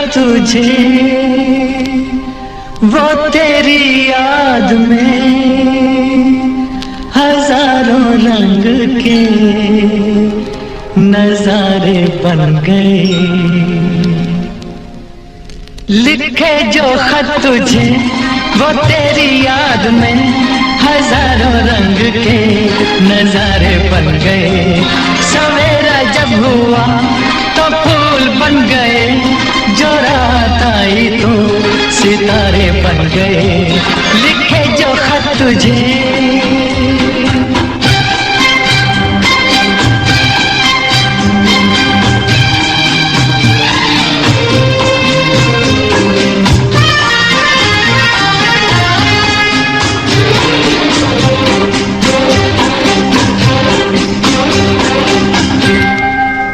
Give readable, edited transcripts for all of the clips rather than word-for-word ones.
तुझे, वो तेरी याद में हजारों रंग के नजारे बन गए। लिखे जो खत तुझे, वो तेरी याद में हजारों रंग के नजारे बन गए। सवेरा जब हुआ तो फूल बन गए, जो रात आई तो सितारे बन गए। लिखे जो खत तुझे।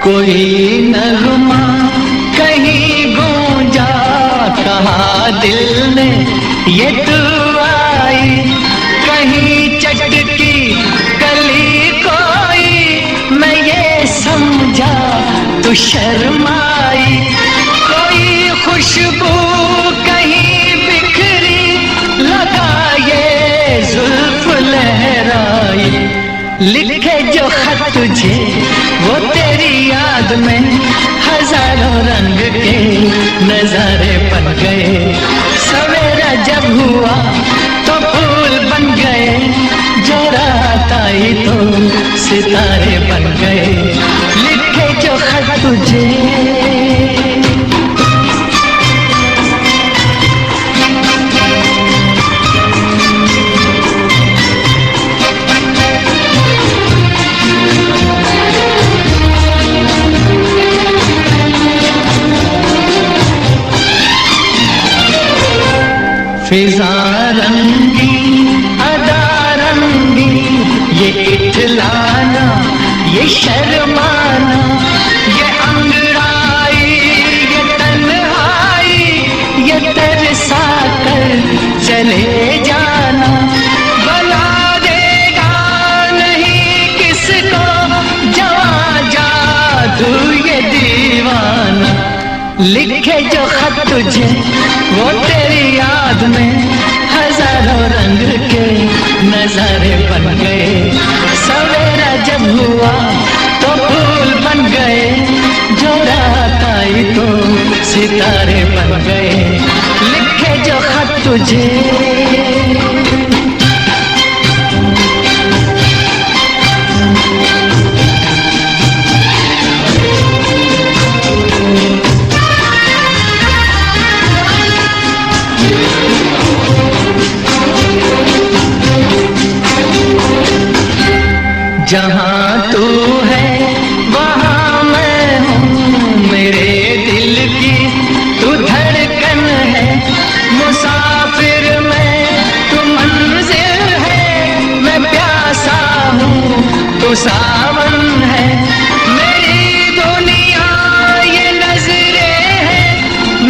कोई नगमा कहीं गूंजा, कहा दिल ने ये तू आई। कहीं चटकी कली कोई, मैं ये समझा तू शर्माई। कोई खुशबू कहीं बिखरी, लगा ये जुल्फ लहराई। लिखे जो खत तुझे, वो तेरी याद में हजारों रंग के नजारे बन गए। सवेरा जब हुआ तो फूल बन गए, जो रात आई तो सितारे बन गए। लिखे जो खत तुझे। फिजा रंगी अदा रंगी, ये इठलाना ये शर्माना, ये अंगड़ाई ये तन्हाई, ये तरसा कर चले जाना। बना देगा नहीं किसको जवां जादू ये दीवाना। लिखे जो खत तुझे, वो तेरी याद में हजारों रंग के नजारे बन गए। सवेरा जब हुआ तो फूल बन गए, जो रात आई तो सितारे बन गए। लिखे जो खत तुझे। जहाँ तू है वहाँ मैं हूँ, मेरे दिल की तू धड़कन है। मुसाफिर मैं तू मंजिल है, मैं प्यासा हूँ तू सावन है। मेरी दुनिया ये नजरें हैं,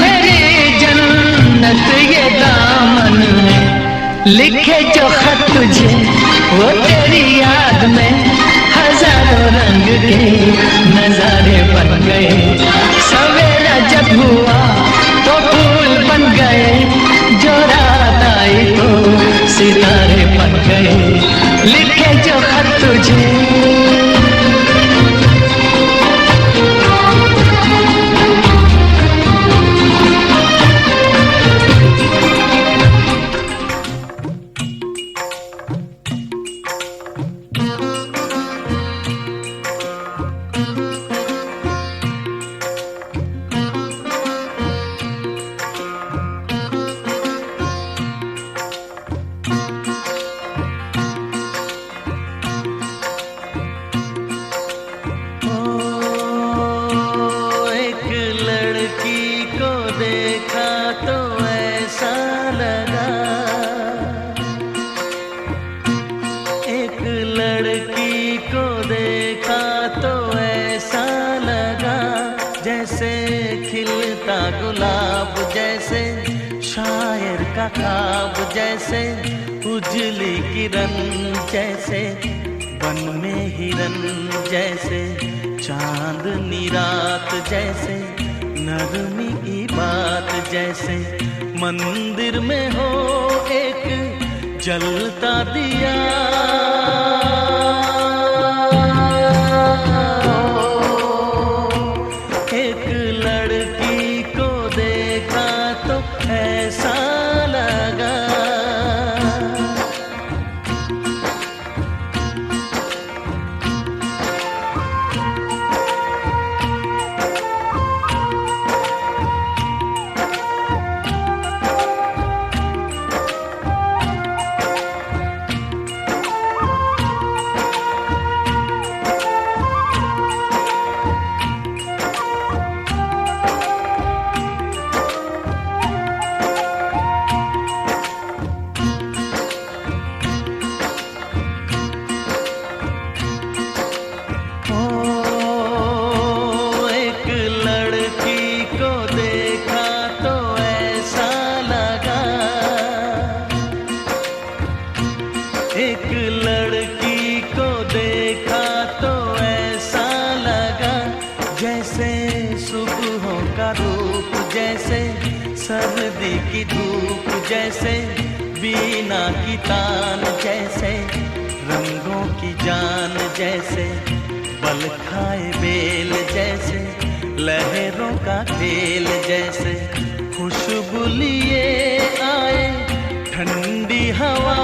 मेरी जन्नत ये दामन है। लिखे जो खत तुझे, वो तेरी याद में हजारों रंग के नजारे बन गए। सवेरा जब हुआ तो फूल बन गए, जो रात आई तो सितारे बन गए। लिखे जो खत तुझे। गुलाब जैसे शायर का ख्वाब जैसे उजली किरण जैसे बन में हिरन जैसे चांदनी रात जैसे नरमी की बात जैसे मंदिर में हो एक जलता दिया। एक लड़की को देखा तो ऐसा लगा एक लड़की को देखा तो ऐसा लगा जैसे सुबहों का रूप, जैसे सर्दी की धूप, जैसे बीना की तान, जैसे रंगों की जान, जैसे बल खाए बेल, जैसे लहरों का खेल, जैसे खुशबू लिए आए ठंडी हवा।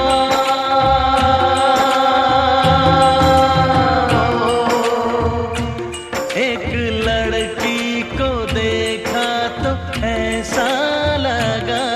एक लड़की को देखा तो ऐसा लगा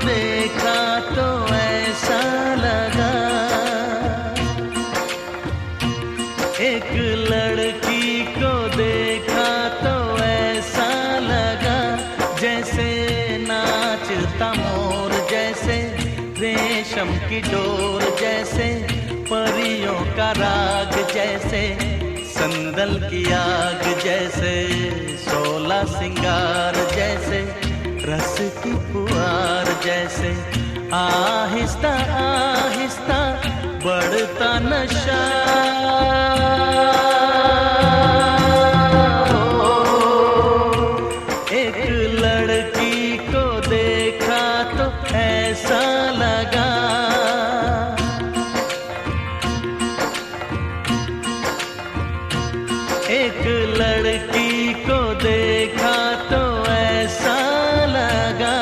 देखा तो ऐसा लगा, एक लड़की को देखा तो ऐसा लगा जैसे नाचता मोर, जैसे रेशम की डोर, जैसे परियों का राग, जैसे संदल की आग, जैसे 16 सिंगार, जैसे रस की फुहार, जैसे आहिस्ता आहिस्ता बढ़ता नशा। एक लड़की को देखा तो ऐसा लगा, एक लड़की को देखा तो ऐसा लगा।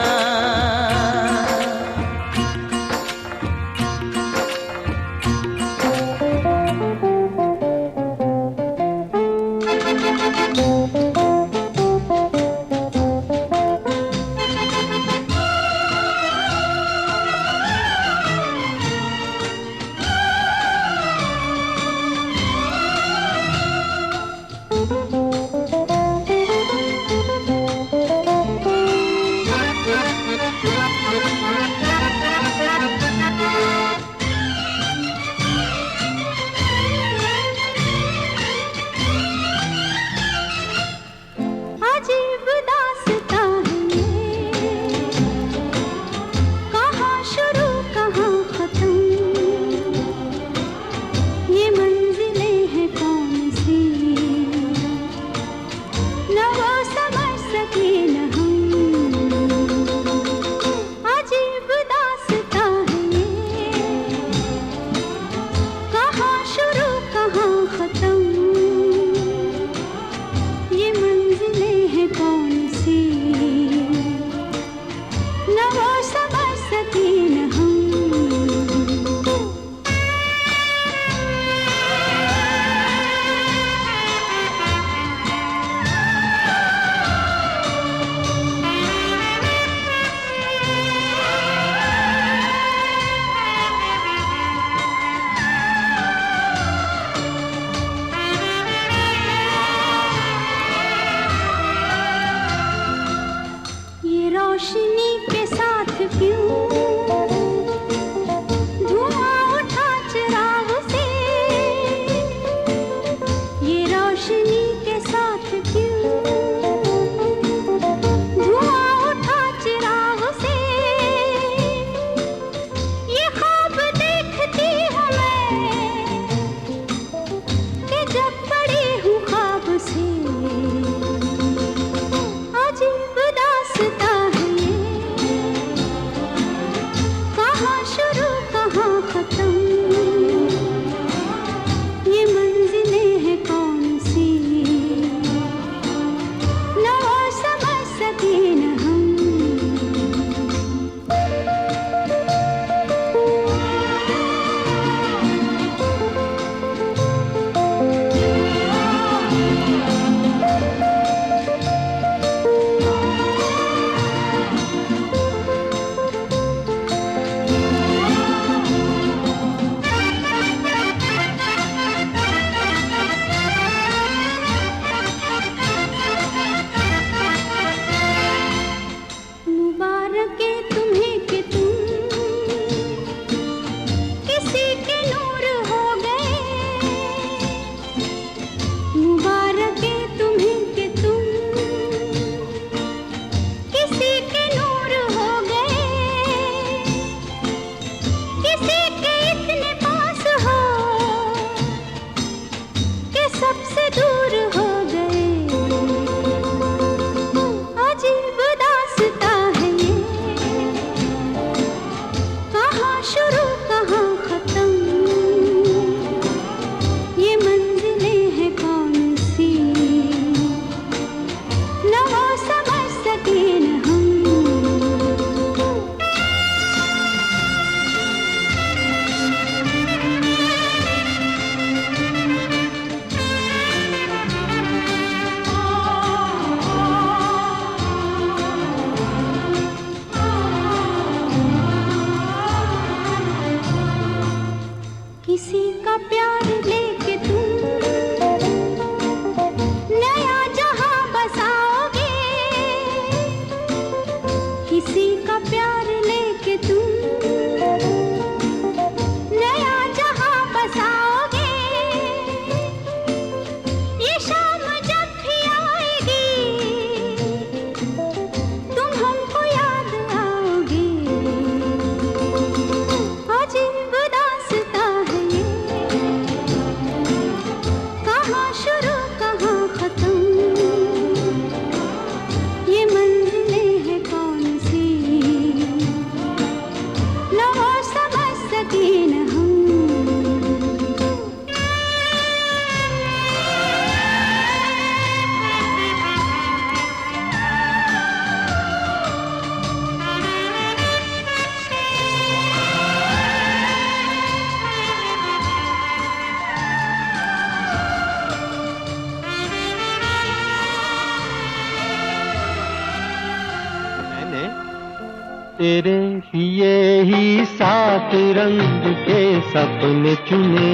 तेरे लिए ही 7 रंग के सपने चुने,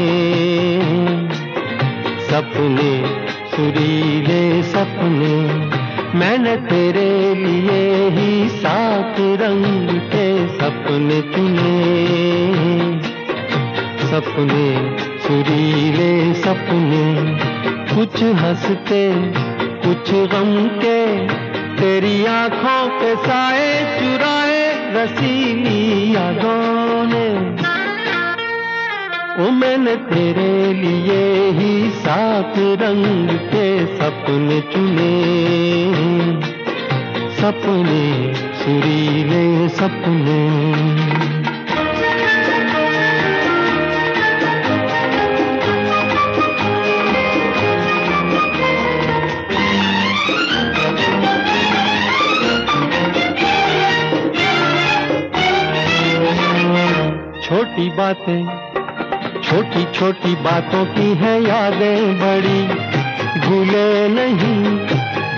सपने सुरीले सपने, मैंने तेरे लिए ही 7 रंग के सपने चुने, सपने सुरीले सपने, कुछ हंसते कुछ गम के, तेरी आंखों के साए चुराए रसीली यादों ने। ओ मैंने तेरे लिए ही 7 रंग के सपने चुने, सपने सुरीले सपने। छोटी बातें, छोटी छोटी बातों की है यादें बड़ी, भूले नहीं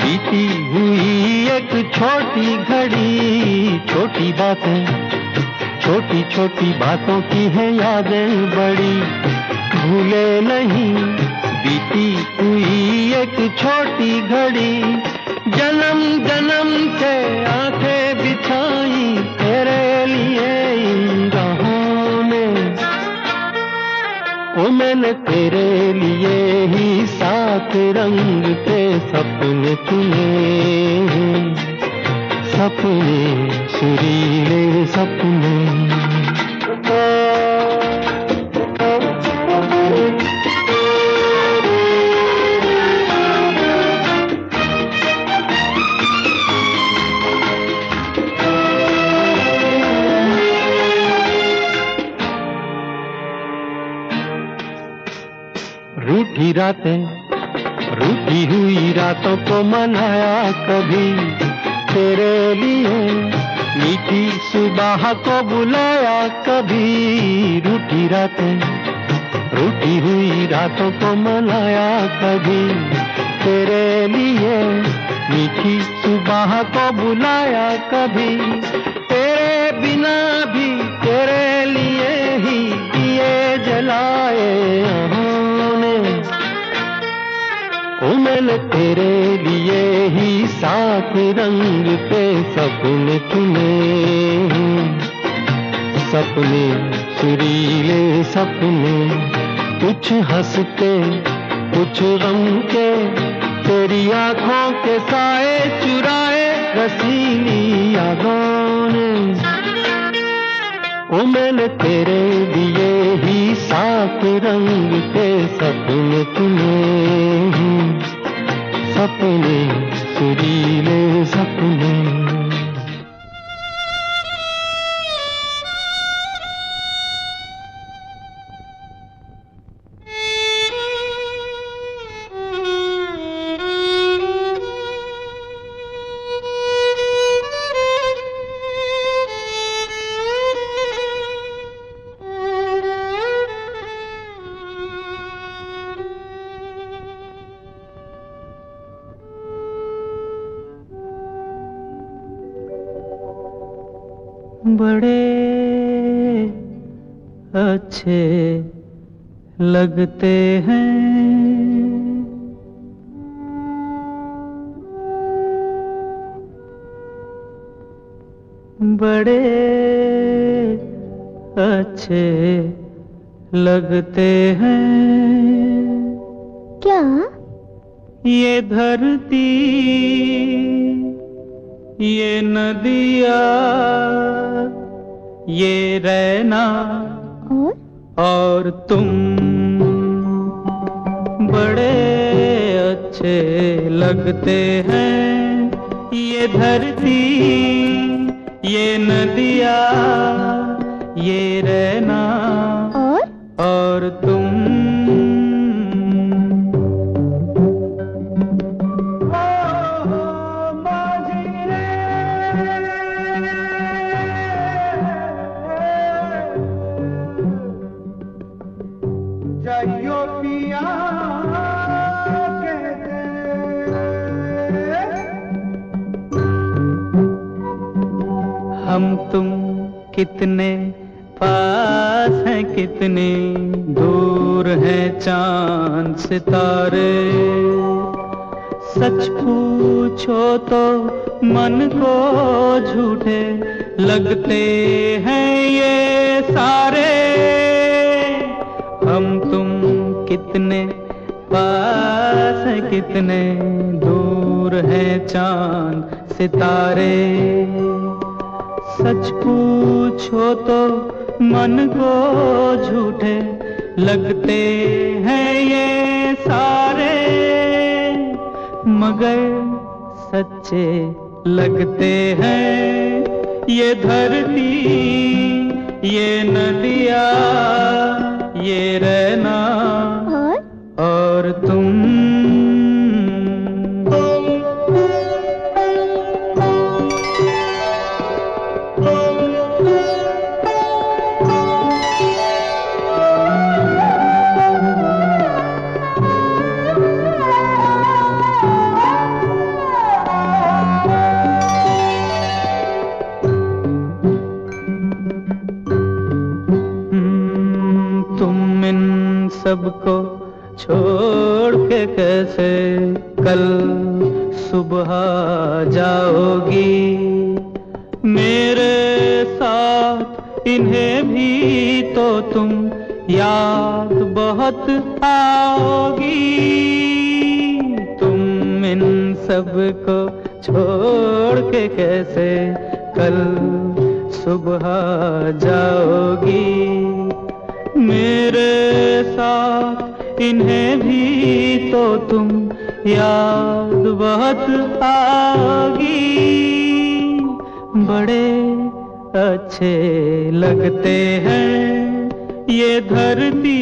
बीती हुई एक छोटी घड़ी। छोटी बातें, छोटी छोटी बातों की है यादें बड़ी, भूले नहीं बीती हुई एक छोटी घड़ी। जन्म जन्म से आंखें बिछाई तेरे लिए इन राहों ने। ओ मैंने तेरे लिए ही 7 रंग के सपने चुने, सपने सुरीले सपने। रूठी रातें, रूठी हुई रातों को मनाया कभी तेरे लिए, मीठी सुबह को बुलाया कभी। रूठी रातें, रूठी हुई रातों को मनाया कभी तेरे लिए, मीठी सुबह को बुलाया कभी। तेरे बिना भी तेरे लिए ही दिए जलाए हमने। ओ मैंने तेरे लिए ही 7 रंग के सपने चुने, सपने सुरीले सपने, कुछ हंसते कुछ गम के, तेरी आंखों के साए चुराए रसीली यादों ने। ओ मैंने तेरे लिए ही 7 रंग के सपने चुने, सपने सुरीले सपने। बड़े अच्छे लगते हैं बड़े अच्छे लगते हैं। क्या? ये धरती, ये नदिया, ये रहना और तुम बड़े अच्छे लगते हैं। ये धरती, ये नदिया, ये रहना और तुम। हम तुम कितने पास हैं, कितने दूर हैं चांद सितारे। सच पूछो तो मन को झूठे लगते हैं ये सारे। हम तुम कितने पास हैं, कितने दूर हैं चांद सितारे। सच पूछो तो मन को झूठे लगते हैं ये सारे, मगर सच्चे लगते हैं ये धरती, ये नदियाँ, ये रहना और तुम। तुम इन सबको छोड़ के कैसे कल सुबह जाओगी। मेरे साथ इन्हें भी तो तुम याद बहुत आओगी। तुम इन सबको छोड़ के कैसे कल सुबह जाओगी। मेरे साथ इन्हें भी तो तुम याद बहुत आओगी। बड़े अच्छे लगते हैं ये धरती,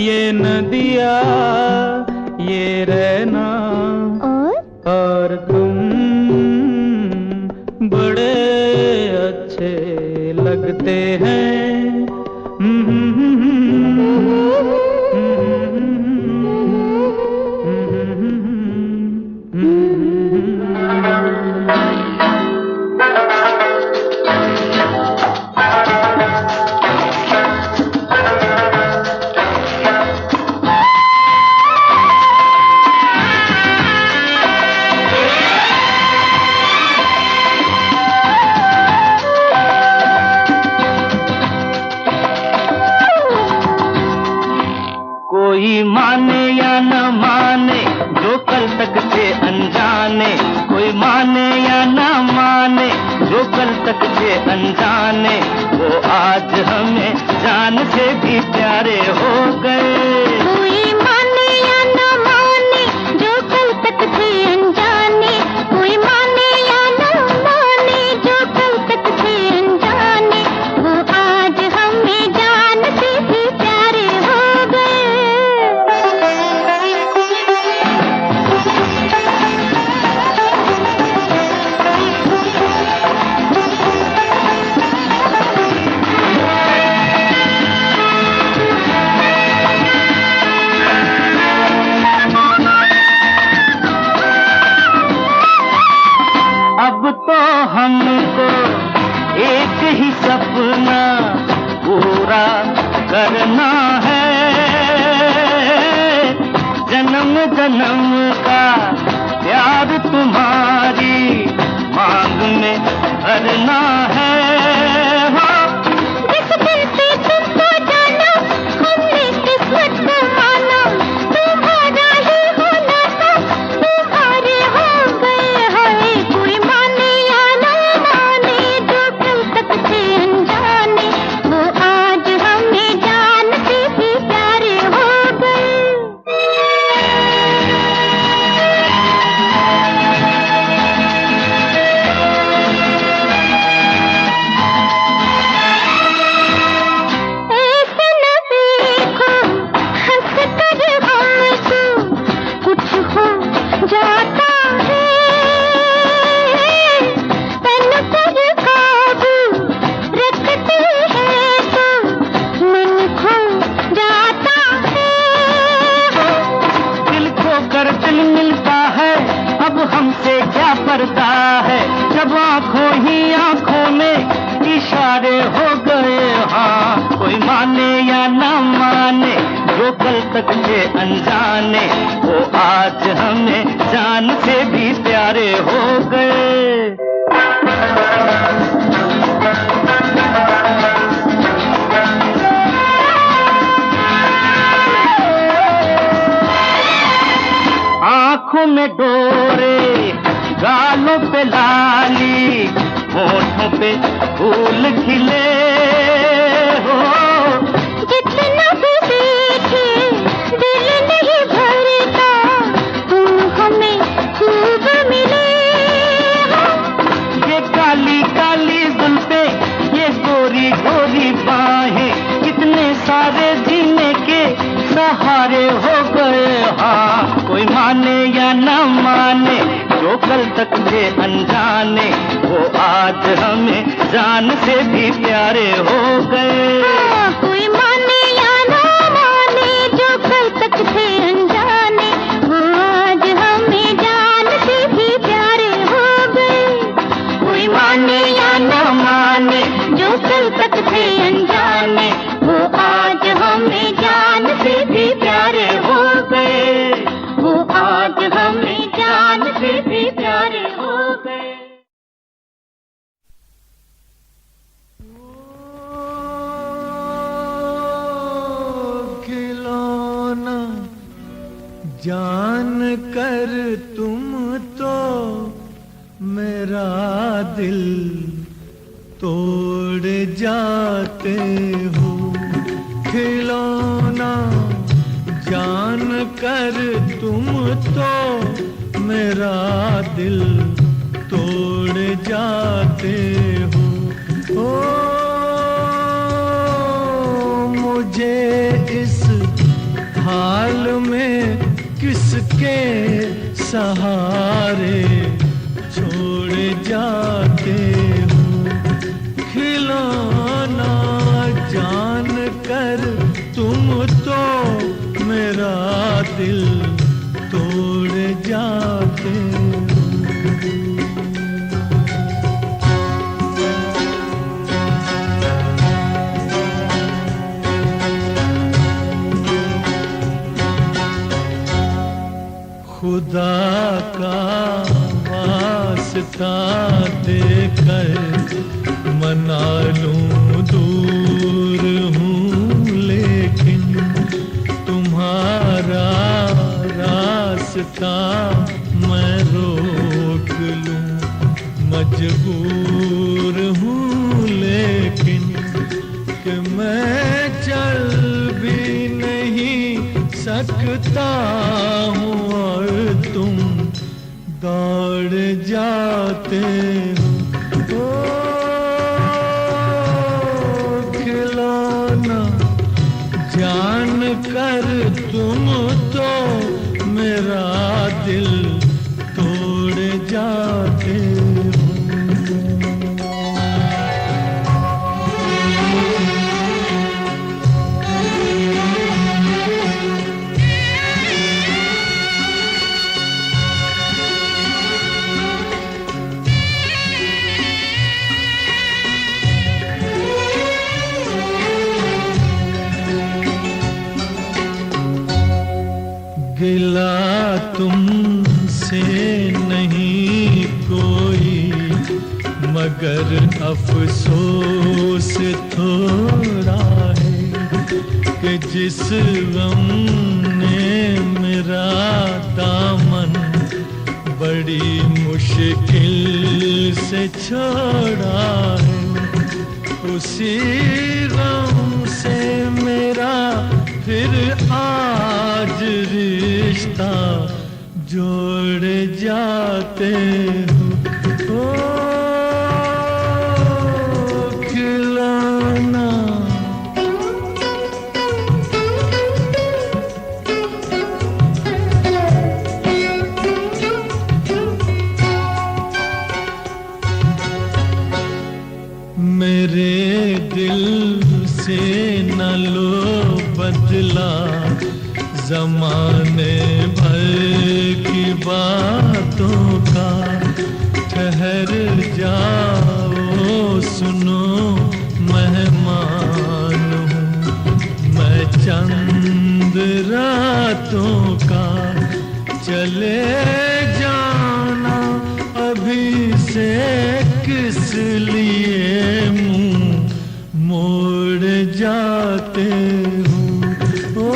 ये नदियाँ, ये रहना और तुम। बड़े अच्छे लगते हैं। कोई माने या न माने जो कल तक थे अनजाने, कोई माने या न माने जो कल तक थे अनजाने, वो आज हमें जान से भी प्यारे हो गए। कोई माने या न माने जो कल तक थे अनजाने, कोई माने या न माने जो कल तक थे अनजाने, वो आज हमें जान से भी प्यारे हो गए। अब तो हमको एक ही सपना पूरा करना है, जन्म जन्म का प्यार तुम्हारी मांग में भरना है। जिस दिल से तुमको जाना हमने किस्मत को माना, तुम्हारा ही होना था तुम्हारे हो गए। है कोई माने या न माने जो कल तक थे अनजाने, वो आज हमें जान से भी प्यारे हो गए। ऐसे न देखो हंस कर हमको, कुछ हो जाता है तन पर काबू रखते हैं तो मन खो जाता है। दिल खो कर दिल मिलता है, अब हमसे क्या पर्दा है, जब आंखों ही आंखों तक थे अनजाने, वो आज हमें जान से भी प्यारे हो गए। आँखों में डोरे, गालों पे लाली, होठों पे फूल खिले हो। जितना भी देखे दिल नहीं भरता, तुम हमें खूब मिले हो। ये काली काली जुल्फे, ये गोरी गोरी बाहें, कितने सारे जीने के सहारे हो गए। हाँ, कोई माने या न माने, जो कल तक थे अनजाने, वो आज हमें जान से भी प्यारे हो गए। हाँ, कोई माने या न माने, जो कल तक थे अनजाने, वो आज हमें जान से भी प्यारे हो गए। कोई माने या न माने, जो कल तक थे अनजाने, वो आज हमें जान से भी प्यारे हो गए। वो आज हमें जान से भी प्यारे हो गए। खिलौना जान कर तुम तो मेरा दिल तोड़ जाते हो। खिलौना जान कर तुम तो मेरा दिल तोड़ जाते हो। ओ मुझे इस हाल में किसके सहारे छोड़ जाते हो। खिलौना जान कर तुम तो मेरा दिल तोड़ जाते हो। खुदा का वास्ता देकर मना लूं दूर हूँ, लेकिन तुम्हारा रास्ता मैं रोक लूं मजबूर हूँ। लेकिन कि मैं चल भी नहीं सकता हूँ और तुम दौड़ जाते हो। खिलौना जान कर तुम तो मेरा दिल तोड़ जाते हो। गिला तुमसे नहीं कोई, मगर अफसोस थोड़ा है कि जिस गम ने मेरा दामन बड़ी मुश्किल से छोड़ा है, उसी गम से मेरा फिर आज रिश्ता जोड़ जाते हो। खिलौना मेरे दिल से न लो बदला, जमाने भर की बातों का ठहर जाओ, सुनो मेहमान हूँ मैं चंद्रा जाना अभी से किस लिए मुंह मोड़ जाते हो। ओ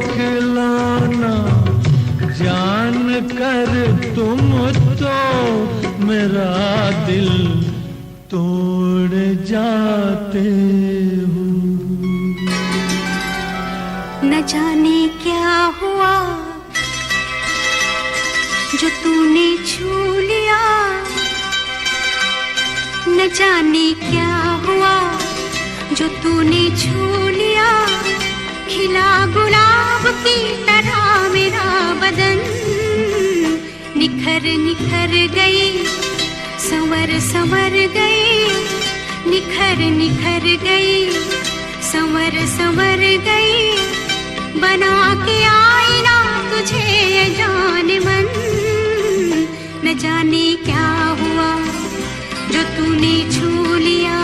खिलौना जान कर तुम तो मेरा दिल तोड़ जाते हो। न जाने क्या हुआ जो तूने छू लिया, न जाने क्या हुआ जो तूने छू लिया। खिला गुलाब की तरह मेरा बदन निखर निखर गई, संवर संवर गई, निखर निखर गई, संवर संवर गई। बना के आईना तुझे ये जान मन, न जाने क्या हुआ जो तूने छू लिया।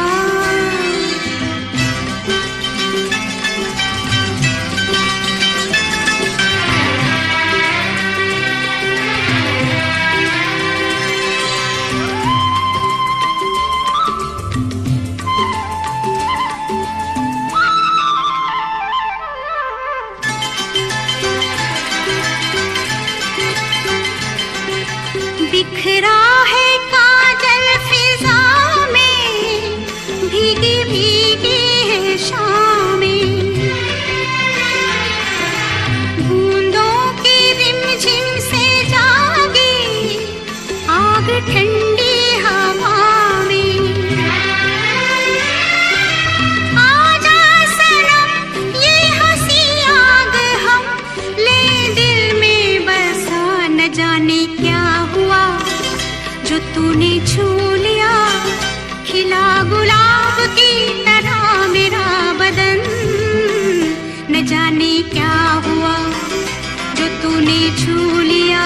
बिखरा है काजल फिजा में, भीगी भीगी है शामें, बूंदों की रिमझिम से जागी आग ठंडी हवा में। आजा सनम ये हंसी आग हम ले दिल में बसा, न जाने क्या हुआ जो तूने छू लिया। खिला गुलाब की तरह मेरा बदन, न जाने क्या हुआ जो तूने छू लिया।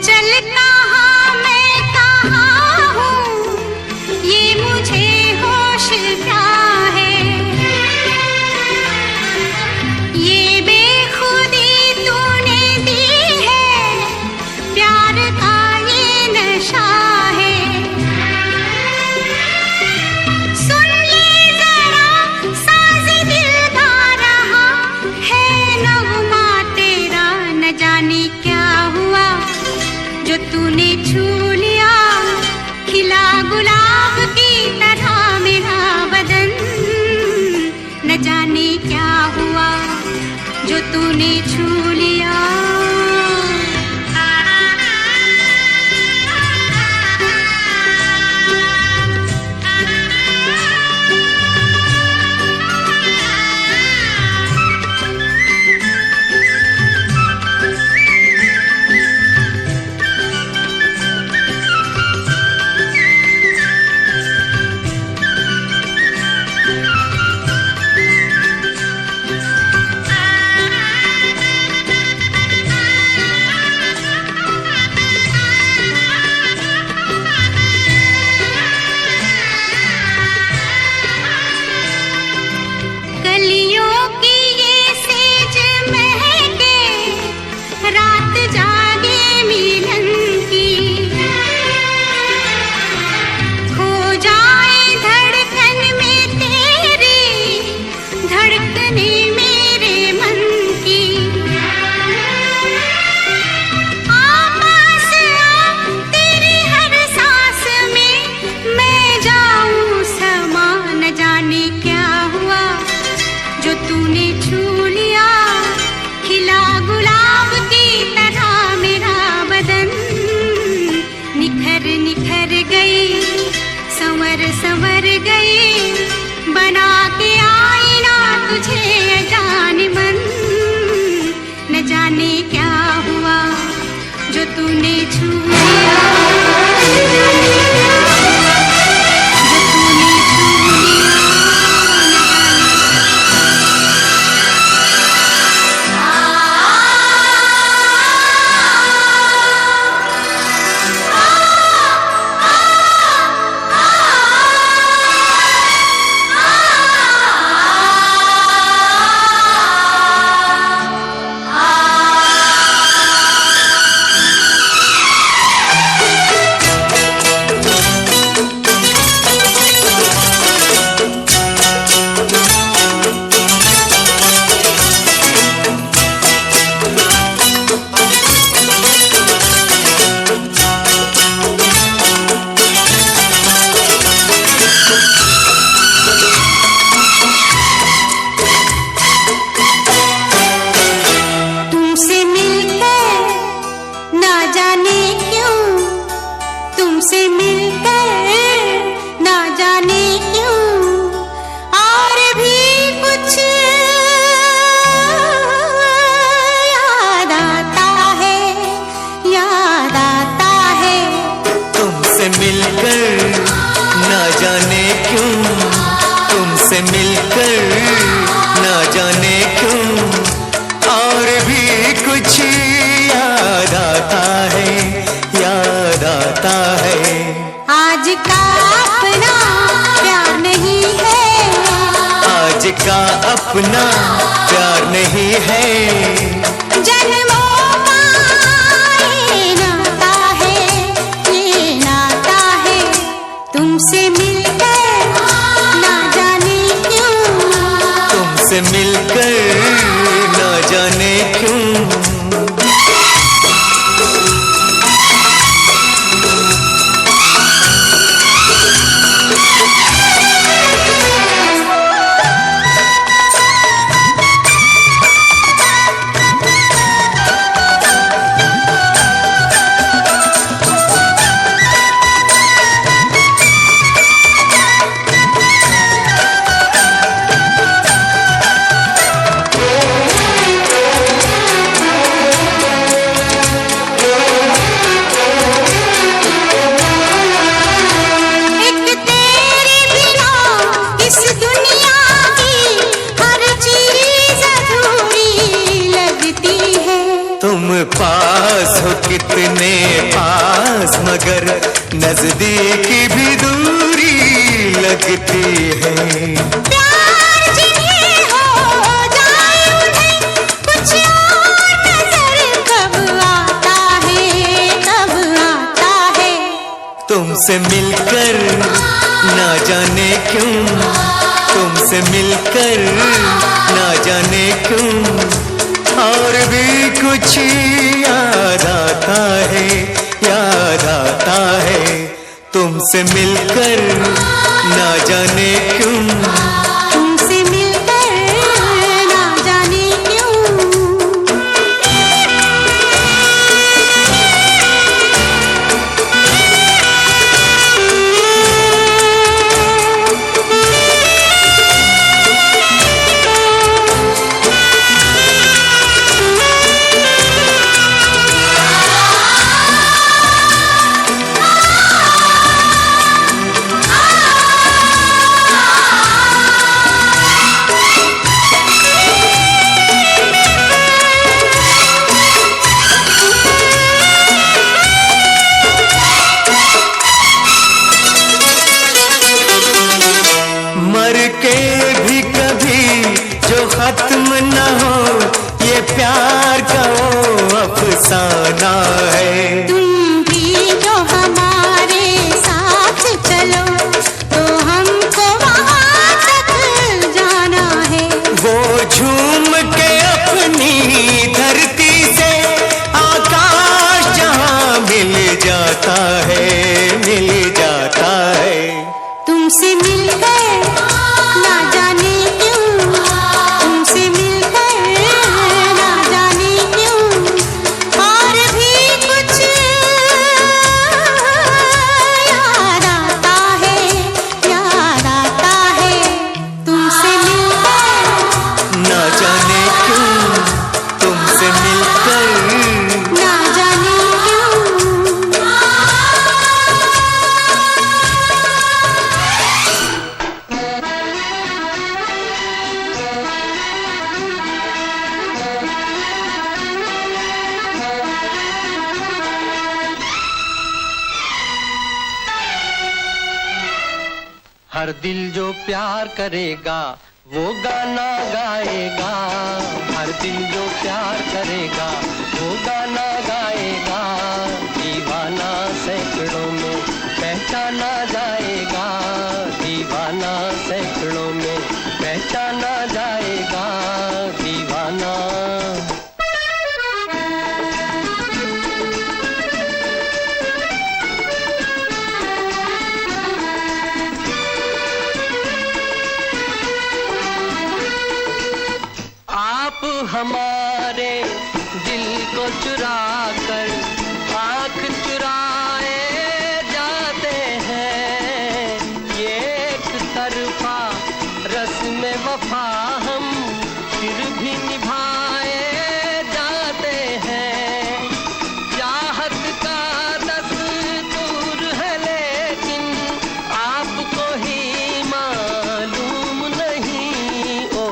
चल कहाँ मैं कहाँ हूँ ये मुझे होश क्या है। ये बेखुदी तूने दी है, प्यार का ये नशा है। सुन ले जरा साज़ दिल गा रहा है नगमा तेरा, न जाने क्या हुआ जो तूने छू लिया। खिला गुलाब की तरह मेरा बदन, न जाने क्या हुआ जो तूने छू लिया। पर संवर गई, बना के आईना तुझे जाने मन। न जाने क्या हुआ जो तूने छू लिया, न जाने क्या हुआ जो तूने छू लिया, तुमसे मिलकर ना जाने क्यों और भी कुछ याद आता है, याद आता है। तुमसे मिलकर ना जाने क्यों, तुमसे मिलकर ना जाने क्यों और भी कुछ याद आता है, याद आता है। आज का अपना प्यार नहीं है, आज का अपना प्यार नहीं है। जन्मों का ये नाता है, ये नाता है। तुमसे मिलकर ना जाने क्यों, तुमसे मिलकर ना जाने क्यों। तुम पास हो कितने पास मगर नजदीकी भी दूरी लगती है। प्यार जिन्हें हो जाए उन्हें कुछ और नजर कब आता है, कब आता है। तुमसे मिलकर ना जाने क्यों, तुमसे मिलकर ना जाने क्यों और भी कुछ याद आता है, याद आता है। तुमसे मिलकर ना जाने क्यों, तुमसे मिलकर ना जाने क्यों। मर के भी कभी जो खत्म न हो ये प्यार का वो अफसाना है। तुम भी जो हमारे साथ चलो तो हमको वहाँ तक जाना है। वो झूम के अपनी धरती से आकाश जहाँ मिल जाता है, मिल जाता है। तुमसे मिलकर ना जाने क्यों, तुमसे मिलकर ना जाने क्यों और भी कुछ हर दिल जो प्यार करेगा वो गाना गाएगा, हर दिल जो प्यार करेगा वो गाना गाएगा। दीवाना सैकड़ों में पहचाना जाएगा, दीवाना सैकड़ों में पहचाना जाएगा, दीवाना। आप हमारे दिल को चुरा कर आँख चुराए जाते हैं, ये एक तरफा रस्म वफा हम फिर भी निभाए जाते हैं। चाहत का दस्तूर है लेकिन आपको ही मालूम नहीं। ओ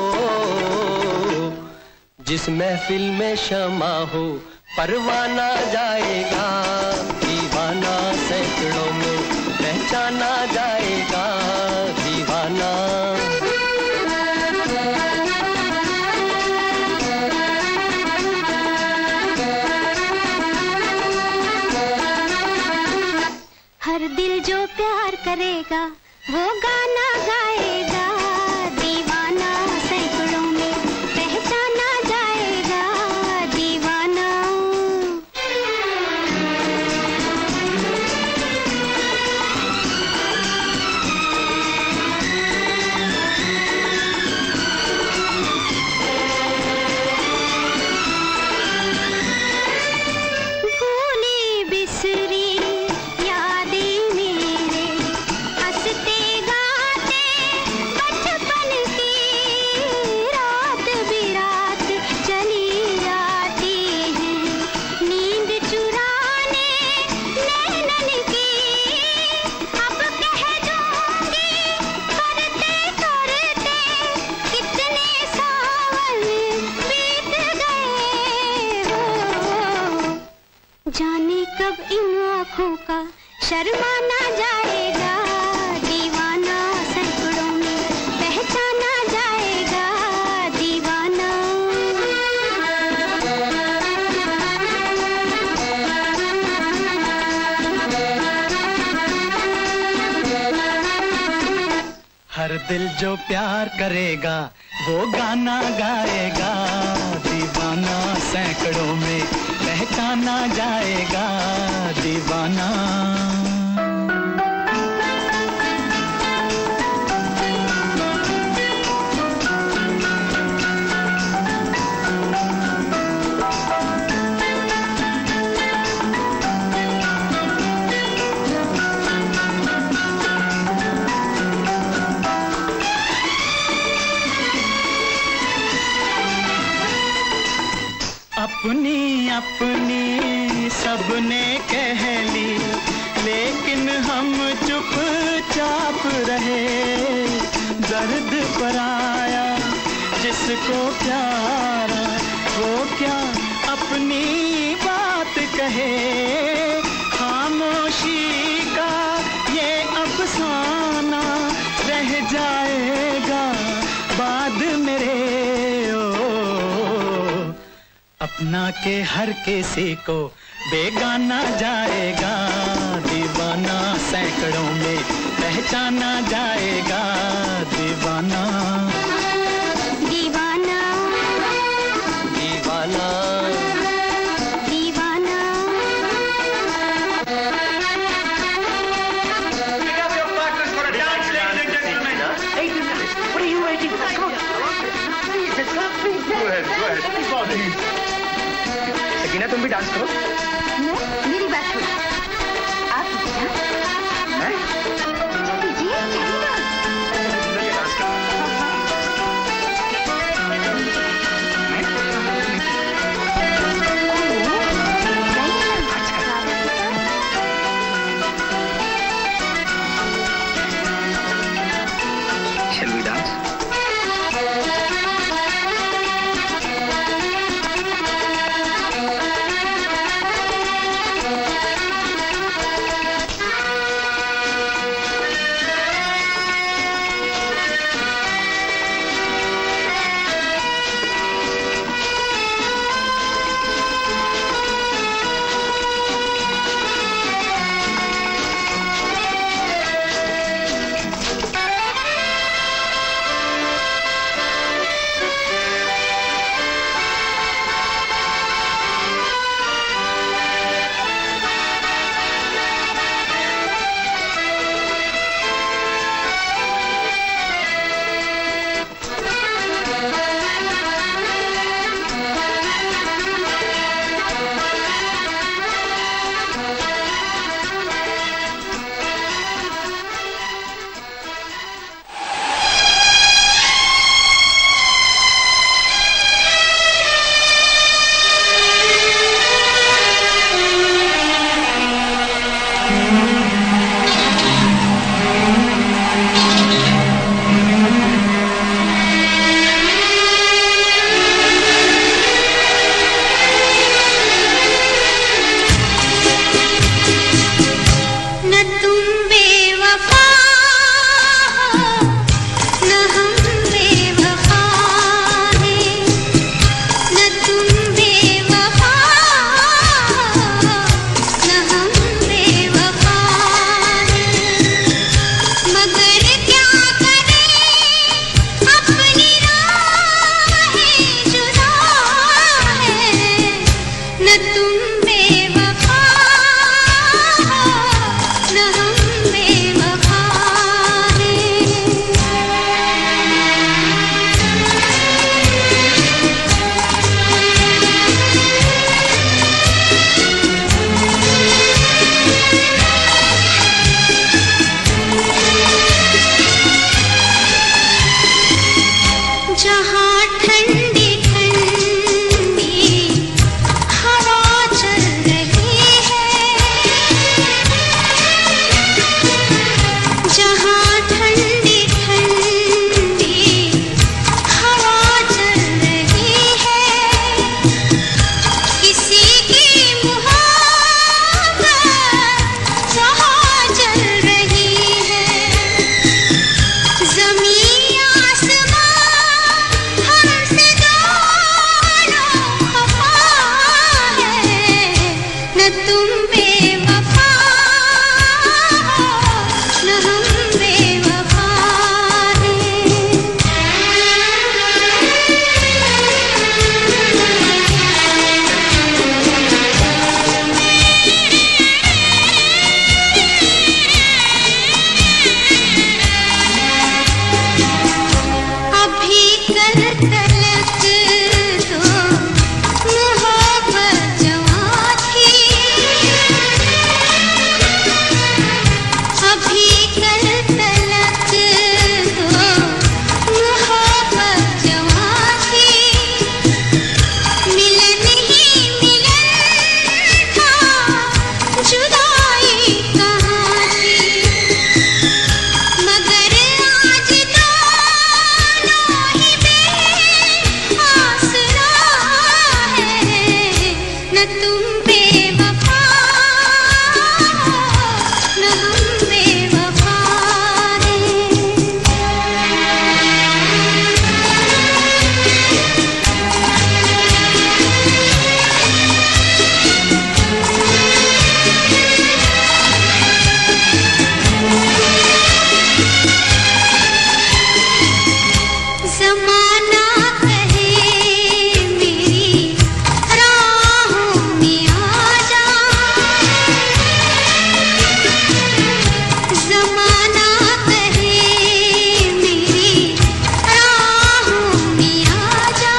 जिस महफिल में शमा हो परवाना जाएगा, दीवाना सैकड़ों में पहचाना जाएगा, दीवाना। हर दिल जो प्यार करेगा वो गाना गाएगा, दीवाना सैकड़ों में पहचाना जाएगा, दीवाना। भूली बिसरी यादें मेरे हंसते गाते बचपन की, रात बिरात चली आती है नींद चुराने नैनन की। अब कह दूंगी करते करते कितने सावन बीत गए हो, जाने कब इन आँखों का शर्माना जाएगा, दीवाना सैकड़ों में पहचाना जाएगा, दीवाना। हर दिल जो प्यार करेगा वो गाना गाएगा, दीवाना सैकड़ों में पहचाना जाएगा, दीवाना। अपनी अपनी सबने कह ली लेकिन हम चुपचाप रहे, दर्द पर आया जिसको प्यारा वो क्या अपनी बात कहे। खामोशी का ये अफसाना रह जाएगा बाद मेरे। अपना के हर किसी को बेगाना जाएगा, दीवाना सैकड़ों में पहचाना जाएगा, दीवाना। दीवाना दीवाना दीवाना। सकीना तुम भी डांस करो। नहीं, मेरी बात सुनो, आप कीजिए डांस करो। Shall we dance? जहाँ ठंडी ठंडी हवा चल रही है, जहाँ ठंडी ठंडी हवा चल रही है, किसी की मुहब्बत वहाँ चल रही है। ज़मीन आसमां हमसे दोनों खफा है, न तुम बेवफा हो न हम बेवफा अभी कल तलक तो मोहब्बत जवां थी, अभी कल तलक तो मोहब्बत जवां थी। मिलन ही मिलन था, जुदाई कहाँ थी। मगर आज दोनों ही बेआसरा है, न तुम बेवफा हो न हम बेवफा ज़माना कहे मेरी राहों में आ जा, ज़माना कहे मेरी राहों में आ जा,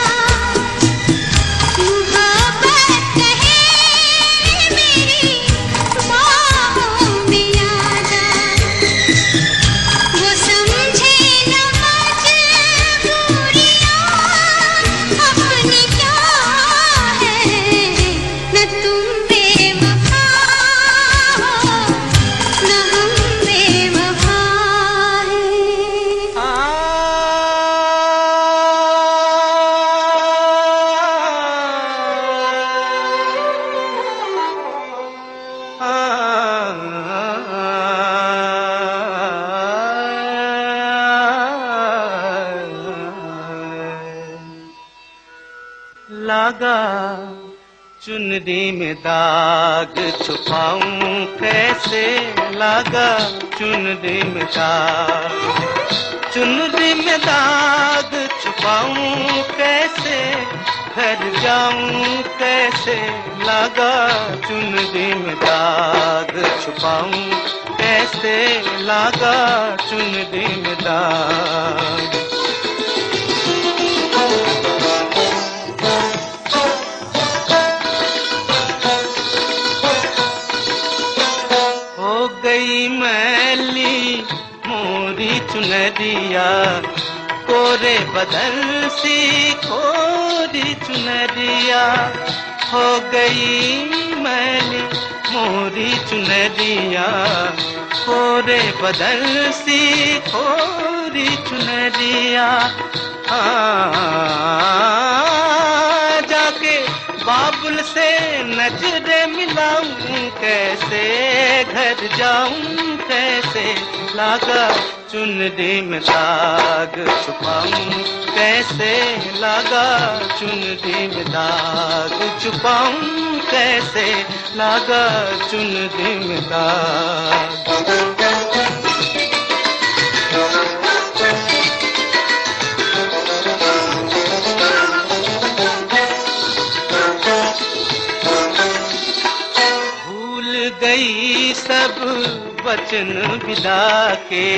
मोहब्बत कहे मेरी बाहों में आ जा। वो समझे न मजबूरियाँ अपनी क्या है, न तुम बेवफा हो न हम बेवफा लागा चुनरी में दाग छुपाऊं कैसे, लागा चुनरी में दाग, चुनरी में दाग छुपाऊं कैसे, घर जाऊं कैसे, लागा चुनरी में दाग छुपाऊं कैसे, लागा चुनरी में दाग। हो गई मैली मोरी चुनरिया, कोरे बदल सी कोरी चुनरिया, हो गई मैली मोरी चुनरिया, कोरे बदल सी कोरी चुनरिया। जाके बाबुल से नजरे मिलाऊं कैसे, घर जाऊं कैसे, लागा चुनरी में दाग छुपाऊं कैसे, लागा चुनरी में दाग छुपाऊं कैसे, लागा चुनरी में दाग। गई सब वचन विदा के,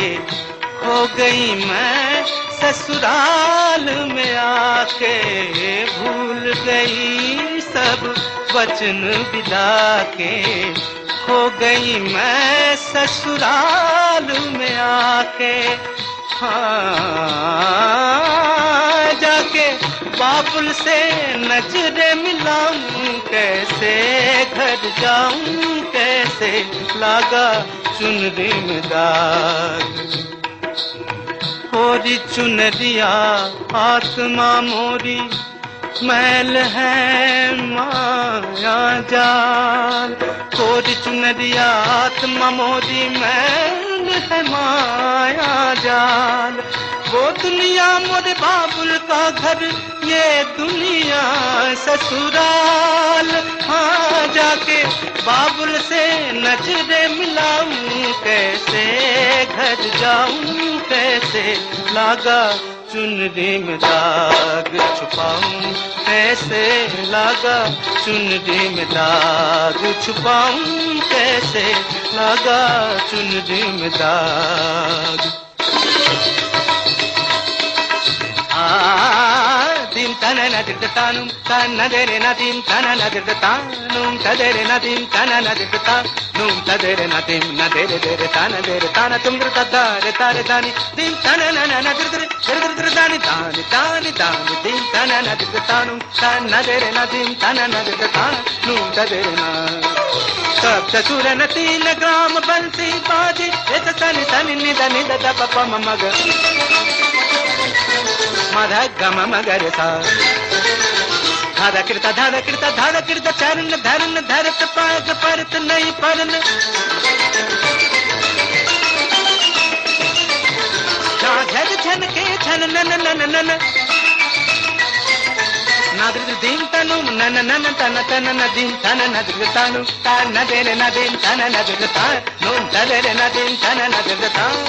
खो गई मैं ससुराल में आके, भूल गई सब वचन विदा के, खो गई मैं ससुराल में आके। हाँ बाबुल से नजरे मिलाऊं, कैसे घर जाऊं, कैसे लागा चुनरी में दाग। होरी चुनरिया आत्मा मोरी, मैल है माया जाल। होरी चुनरिया आत्मा मोरी, मैल है माया जाल। वो दुनिया मोरे बाबुल का घर, ये दुनिया ससुराल। हाँ जाके बाबुल से नजरे मिलाऊं, कैसे घर जाऊं, कैसे लागा चुनरी में दाग छुपाऊं, कैसे लागा चुनरी में दाग छुपाऊं, कैसे लागा चुनरी में दाग। dim tanana dirtanum tanadere nadim tanana dirtanum tadere nadim tanana dirtanum tadere nadim nadere dere tanadere tanatum dirtadare tare dani dim tanana nadir dani dani dani dani dim tanana dirtanum tanadere nadim tanana dirtanum tadere na सब ससुर न 3 ग्राम बंसी बाजी एत तनि तनि निद निद the प म मग मध गम मगर सा धादा कृता चरण धरन धरत पाग परत नहीं परन झग छन के छन नन नन नन नादृ दीम तनु नन नन तन तन नदीम तन नदृ तनु तन नदरे नदीम तन नदृ तनु तदरे नदीम तन नदृ तनु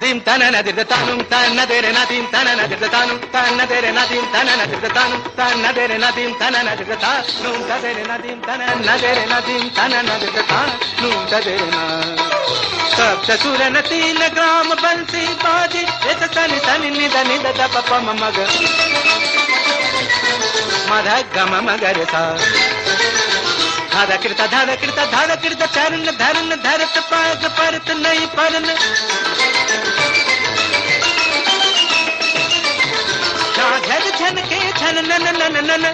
dim tanana dim tanana dim tanana dim tanana dim tanana dim tanana dirtanum tanadere nadim tanana dirtanum tanadere nadim tanana dirtanum tanadere nadim tanana dirtanum tadere nadim tanadere nadim tanana dirtanum tadere na सब ससुर न 3 ग्राम बंसी बाजी एत तनि तनि निद निद the प म मग मध गम मगर सा धादा कृता चरण धरन धरत पाग परत नहीं परन झग छन के छन नन नन नन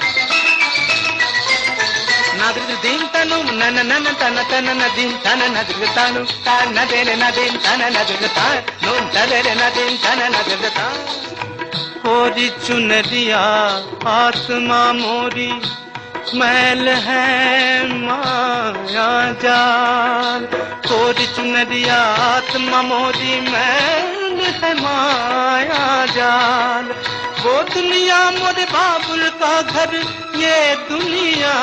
नादृ दीम तनु नन नन तन तन नदीम तन नदृ तनु तन नदरे नदीम तन नदृ तनु तदरे नदीम तन नदृ तनु होरी चुनरिया आत्मा मोरी मैल है माया जाल होरी चुनरिया आत्मा मोरी मैल है माया जाल वो दुनिया मोरे बाबुल का घर ये दुनिया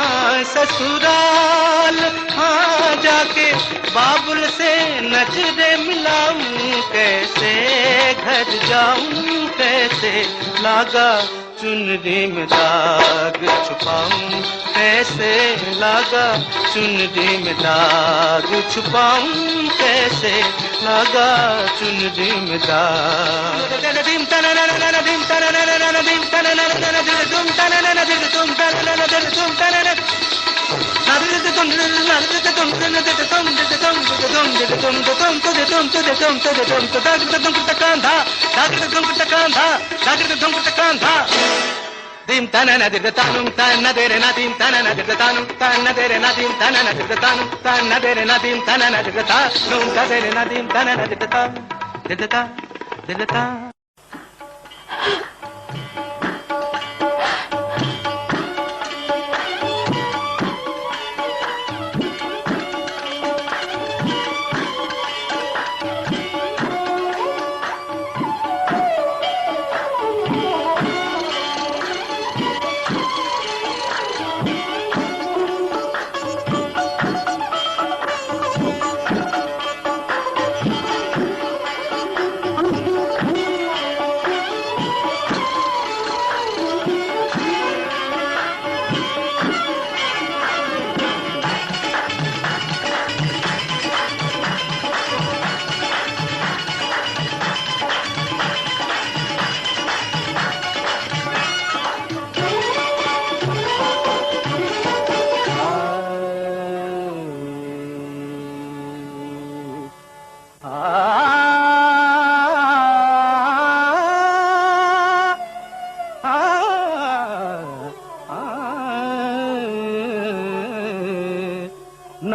ससुराल हाँ जाके बाबुल से नजरे मिलाऊं कैसे घर जाऊं कैसे लागा चुनरी में दाग छुपाऊं कैसे लागा चुनरी में दाग छुपाऊं कैसे लागा चुनरी में दाग dim tanana dim tanana dim tanana dim tanana dim tanana dim tanana dim tanana dirtanum tanadere nadim tanana dirtanum tanadere nadim tanana dirtanum tanadere nadim tanana dirtanum tadere nadim tanana dirtanum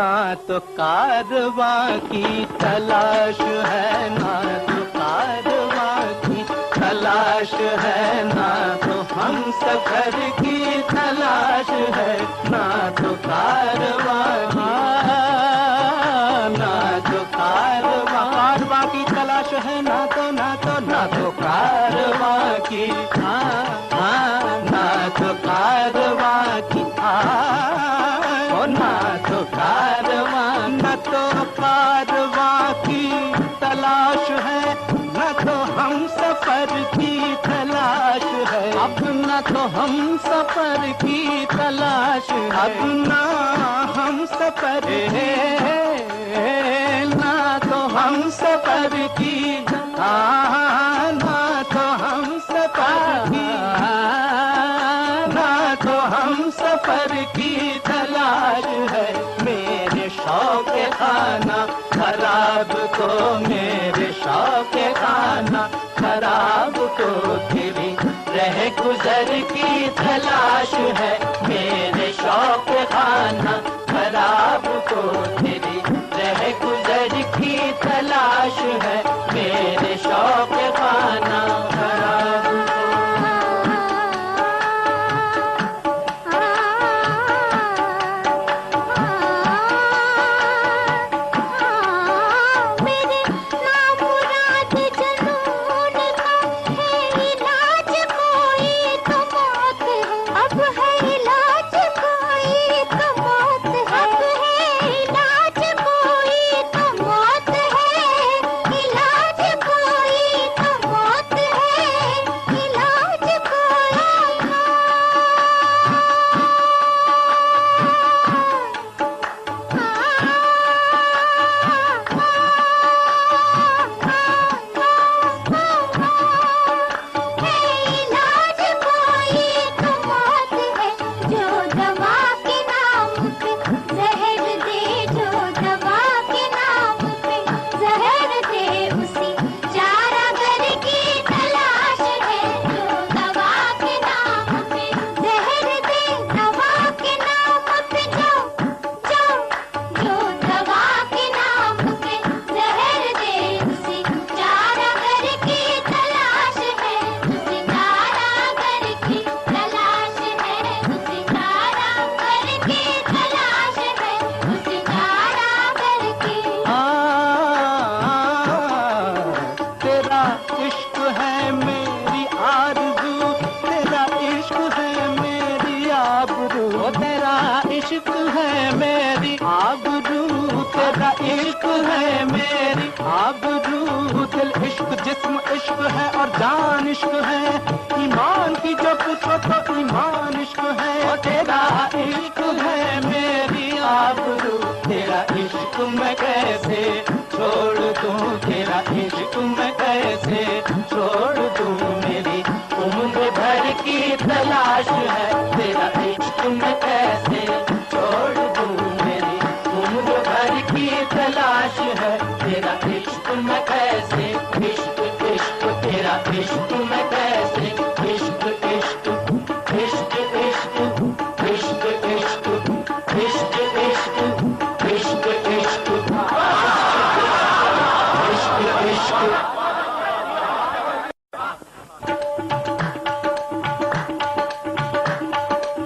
ना तो कारवां की तलाश है, ना तो कारवां की तलाश है, ना तो हम सफर की तलाश है, ना तो कारवां की तलाश है, ना तो कारवां की, ना तो कारवां की, ना तो कारवां, न तो कारवां की तलाश है, न तो हम सफर की तलाश है, अब न तो हम सफर की तलाश है, अब ना हम सफर है, ना तो हम सफर की, ना तो हम सफर की, ना तो हम सफर की तलाश है। मेरे शौक खाना खराब को, मेरे शौक खाना खराब को तेरी रह गुजर की तलाश है, मेरे शौक खाना खराब को तेरी रह गुजर की तलाश है, मेरे शौक खाना खराब को। इश्क है मेरी आबरू, दिल इश्क जिस्म इश्क है और जान इश्क है, ईमान की जो पूछो तो ईमान इश्क है, और तेरा इश्क है मेरी आबरू, तेरा इश्क मैं कैसे छोड़ दूं, तेरा इश्क मैं कैसे छोड़ दूं, मेरी उम्र भर की तलाश है, तेरा इश्क मैं कैसे छोड़ दूं, मेरी उम्र भर की तलाश है, तेरा इश्क मैं कैसे, इश्क इश्क तेरा इश्क मैं कैसे, इश्क इश्क इश्क इश्क इश्क इश्क इश्क इश्क इश्क इश्क इश्क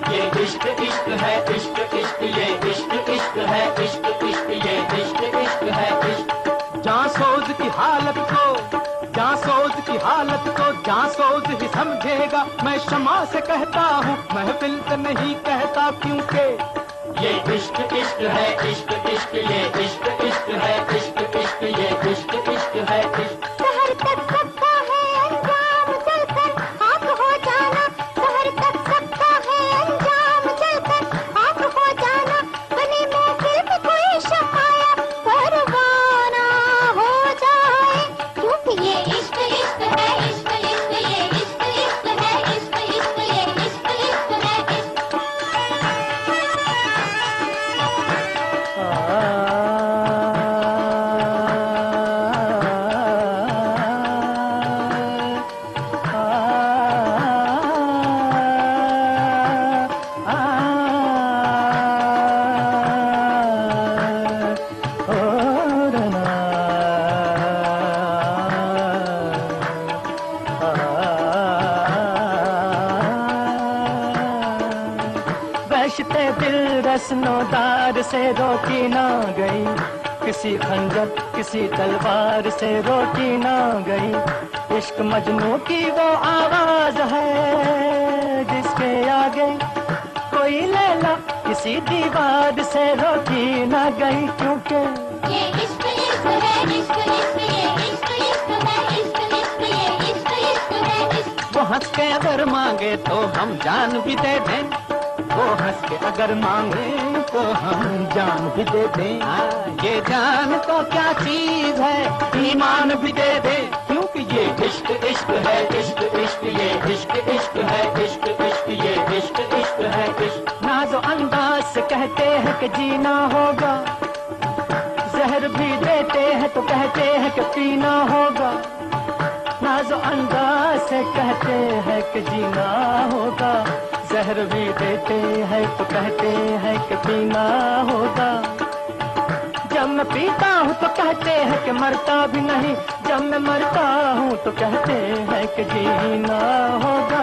ये इश्क इश्क है, इश्क इश्क ये इश्क इश्क है, इश्क इश्क ये इश्क इश्क है, इश्क जांसोज की हालत को, जांसोज की हालत को जांसोज ही समझेगा, मैं शमा से कहता हूँ महफिल से नहीं कहता, क्योंकि ये इश्क इश्क है, इश्क इश्क ये इश्क इश्क है, इश्क इश्क ये इश्क इश्क है, इश्क शहर तक सबका है अंजाम चलकर खाक हो जाना, शहर तक सबका है अंजाम चलकर खाक हो जाना, बनी महफिल में कोई शमाया परवाना हो जाए, क्योंकि ये इश्क इश्क है, इश्क इश्क ये इश्क इश्क है, इश्क इश्क ये इश्क इश्क है, इश्क रिश्ते दिल रस्नोदार से रोकी ना गई, किसी खंजर किसी तलवार से रोकी ना गई। इश्क मजनू की वो आवाज है जिसके आगे कोई लैला किसी दीवार से रोकी ना गई, क्योंकि ये इश्क इश्क है, इश्क इश्क, ये इश्क इश्क है, इश्क इश्क, ये इश्क इश्क है इश्क। वो हंस के अगर मांगे तो हम जान भी दे दें, वो हंस के अगर मांगे तो हम जान भी दे दें। ये जान तो क्या चीज है, ईमान भी दे दे, क्योंकि ये इश्क इश्क है, इश्क इश्क, ये इश्क इश्क है, इश्क इश्क, ये इश्क इश्क है इश्क। नाज़ो अंदाज से कहते हैं कि जीना होगा, जहर भी देते हैं तो कहते हैं कि पीना होगा। नाज़ो अंदाज से कहते हैं कि जीना होगा, जहर भी देते हैं तो कहते हैं कि पीना होगा। जब मैं पीता हूँ तो कहते हैं कि मरता भी नहीं, जब मैं मरता हूँ तो कहते हैं कि जीना होगा।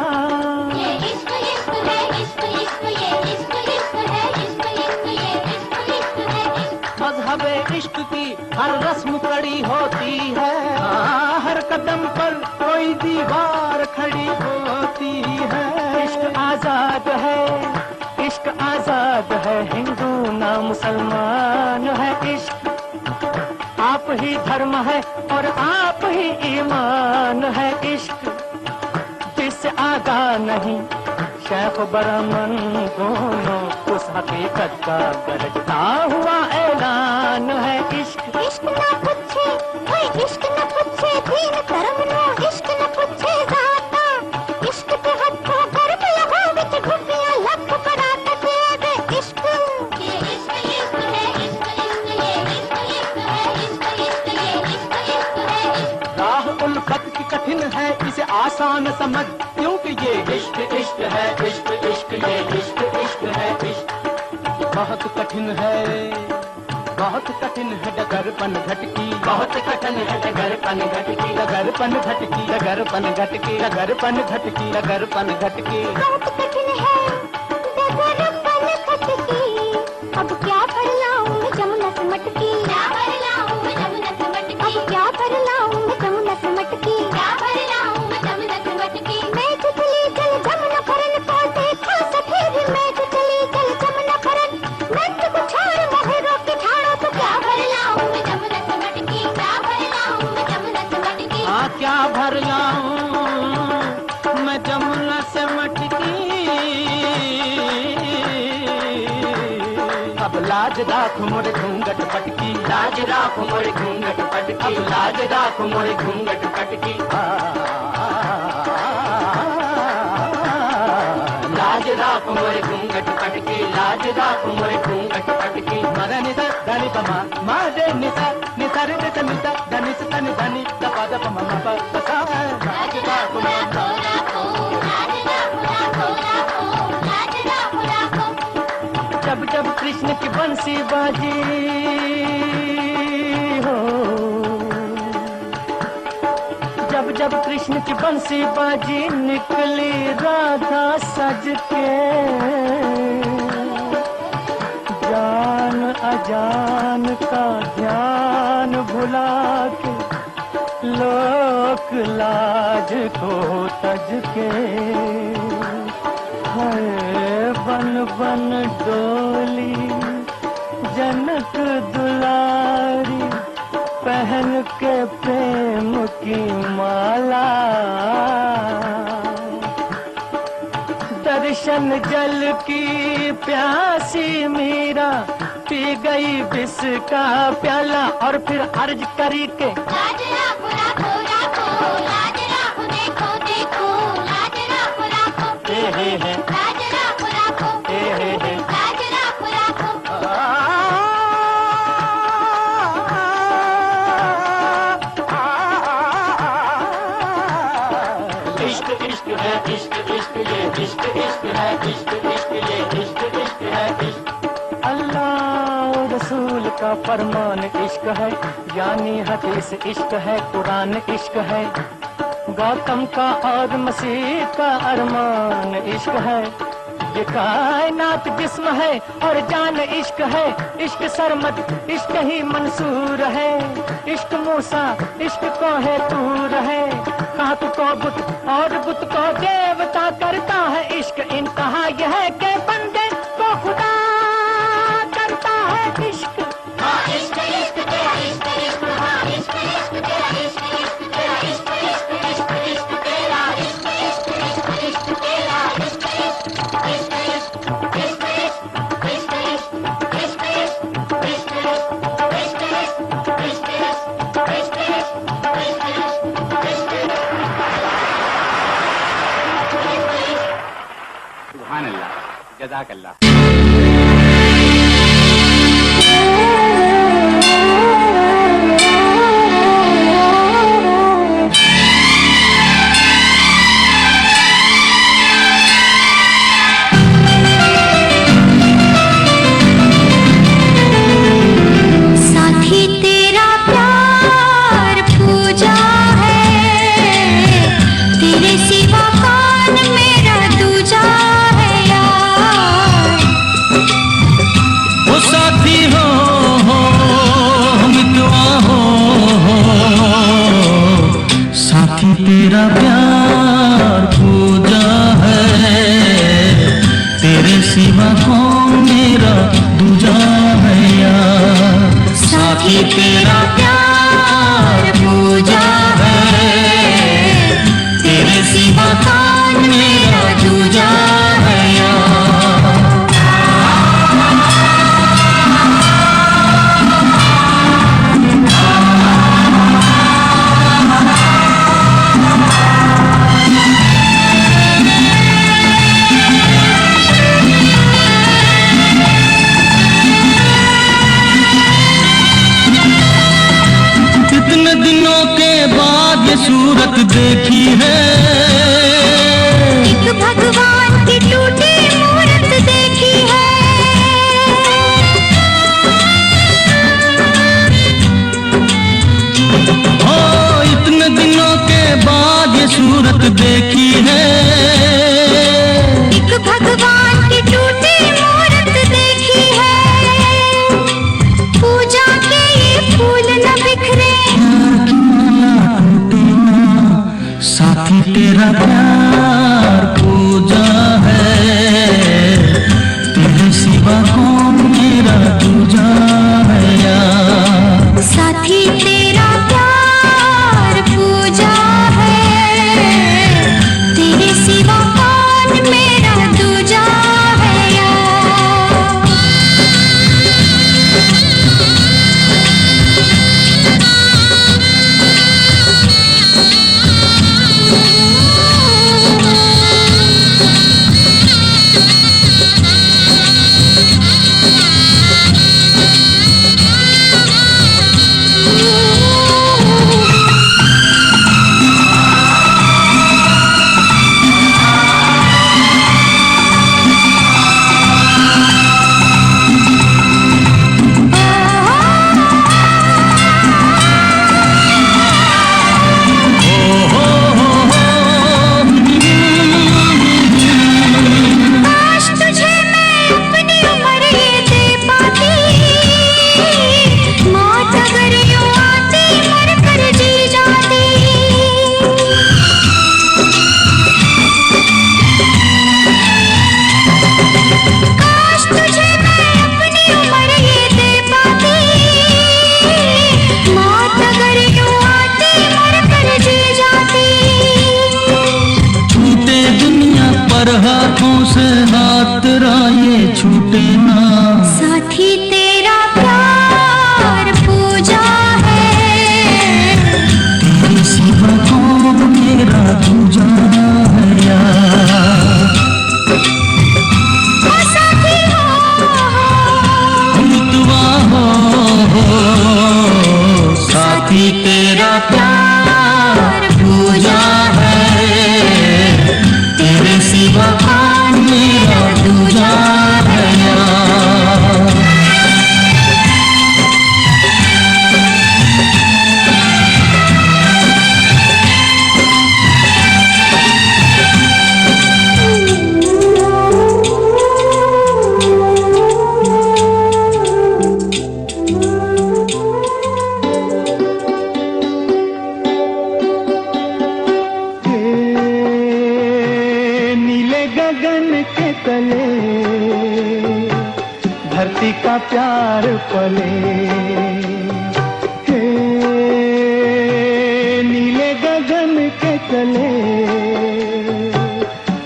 ये इश्क इश्क है, इश्क इश्क, ये इश्क इश्क है, इश्क इश्क, ये इश्क इश्क है इश्क। मज़हबे इश्क की हर रस्म कड़ी होती है, हर कदम पर कोई दीवार खड़ी होती है। इश्क आजाद है, इश्क आजाद है, हिंदू ना मुसलमान है इश्क। आप ही धर्म है और आप ही ईमान है इश्क। जिससे आगा नहीं शेख बरमन दोनों, उस हकीकत का गरजता हुआ ऐलान है इश्क। इश्क ना पूछे कोई, इश्क ना पूछे दीन धर्म नो, इश्क ना पूछे जाता, इश्क के हथों गर्म लगा विच घुपियां लख परात दे इश्क। ये इश्क इश्क है, इश्क इश्क, ये इश्क इश्क है, इश्क इश्क, ये इश्क इश्क है इश्क। राह उल्फत की कठिन है, इसे आसान समझ, क्योंकि ये इश्क इश्क है, इश्क इश्क, ये इश्क इश्क है इश्क। बहुत कठिन है, बहुत कठिन है डगरपन घटकी, बहुत कठिन है डगरपन घटकी, डगरपन घटकी, डगरपन घटकी, डगरपन घटकी, डगरपन घटकी। बहुत कठिन है डगरपन घटकी, अब क्या भर लाऊं मैं जमुना से मटकी, क्या भर लाऊं मैं जमुना से मटकी, अब क्या भर लाऊं मैं जमुना से मटकी, क्या भर लाऊं मैं जमुना से मटकी। मैं जो चली चल जमुना फरन को देखा सफेद, मैं जो चली चल जमुना फरन, नंद को छोड़ मोहरों के ठाड़ो, तो क्या भर लाऊं मैं जमुना से मटकी, क्या भर लाऊं मैं जमुना से मटकी। हाँ क्या भर लाऊं मैं जमुना से मटकी। अब लाज राख मोरे घूंघट पटकी, लाज राख मोरे घूंघट पटकी, अब लाज राख मोरे घूंघट पटकी। लाज राख मोरे घूंघट पटकी, लाज राख मोरे घूंघट पटकी। मरे निसा धनी पमा मारे निसा निसा रे निसा निसा धनी से धनी धनी दपा दपा ममा पर बसा है। लाज राख मोरे जब जब कृष्ण की बंसी बाजी हो, जब जब कृष्ण की बंसी बाजी, निकली राधा सज के, जान अजान का ध्यान भुला के, लोक लाज को तज के, बन बन डोली जनक दुलारी, पहन के प्रेम की माला। दर्शन जल की प्यासी मीरा, पी गई विष का प्याला, और फिर अर्ज करी के लाज राखो राखो राखो, लाज राखो देखो देखो, लाज राखो राखो, लाज राखो राखो, लाज राखो राखो। इश्क इश्क है, इश्क इश्क, ये इश्क इश्क है, इश्क इश्क, ये इश्क इश्क है इश्क। अल्लाह रसूल का फरमान इश्क है, यानी हदीस इश्क है, कुरान इश्क है, गौतम का और मसीह का अरमान इश्क है। ये कायनात जिस्म है और जान इश्क है, इश्क सरमद इश्क ही मंसूर है, इश्क मूसा इश्क को है तूर है, खाक को बुत और बुत को देवता करता है इश्क, इंतहा यह है कि बंदे को खुदा करता है इश्क। इश्क इश्क तेरा इश्क इश्क इश्क इश्क तेरा इश्क इश्क तेरा इश्क इश्क इश्क इश्क तेरा इश्क इश्क इश्क इश्क तेरा इश्क इश्क इश्क इश्क इश्क इश्क इश्क सुभान अल्लाह, जज़ाक अल्लाह। तेरा प्यार पूजा है, तेरे सिवा कौन मेरा दूजा है यार। साथी तेरा प्यार पूजा है, तेरे सिवा कौन मेरा दूजा है यार। सूरत देखी है, एक भगवान की टूटी मूरत देखी है, ओ इतने दिनों के बाद ये सूरत देखी है, एक भगवान की टूटी मूरत देखी है, पूजा के ये फूल न बिखरे, साथी तेरा प्यार पूजा है, तेरे सिवा कौन मेरा दूजा है यार। साथी तेरा प्यार पूजा है, तेरे सिवा कौन मेरा दूजा है यार। हाथों से हाथ राये छूटे ना, साथी तेरा प्यार पूजा है, तेरे सिवा कौन मेरा दूजा है यार। ओ साथी दुआ हो, साथी तेरा प्यार पूजा है, तेरे सिवा कौन मेरा दूजा है यार। नीले गगन के तले धरती का प्यार पले। हे नीले गगन के तले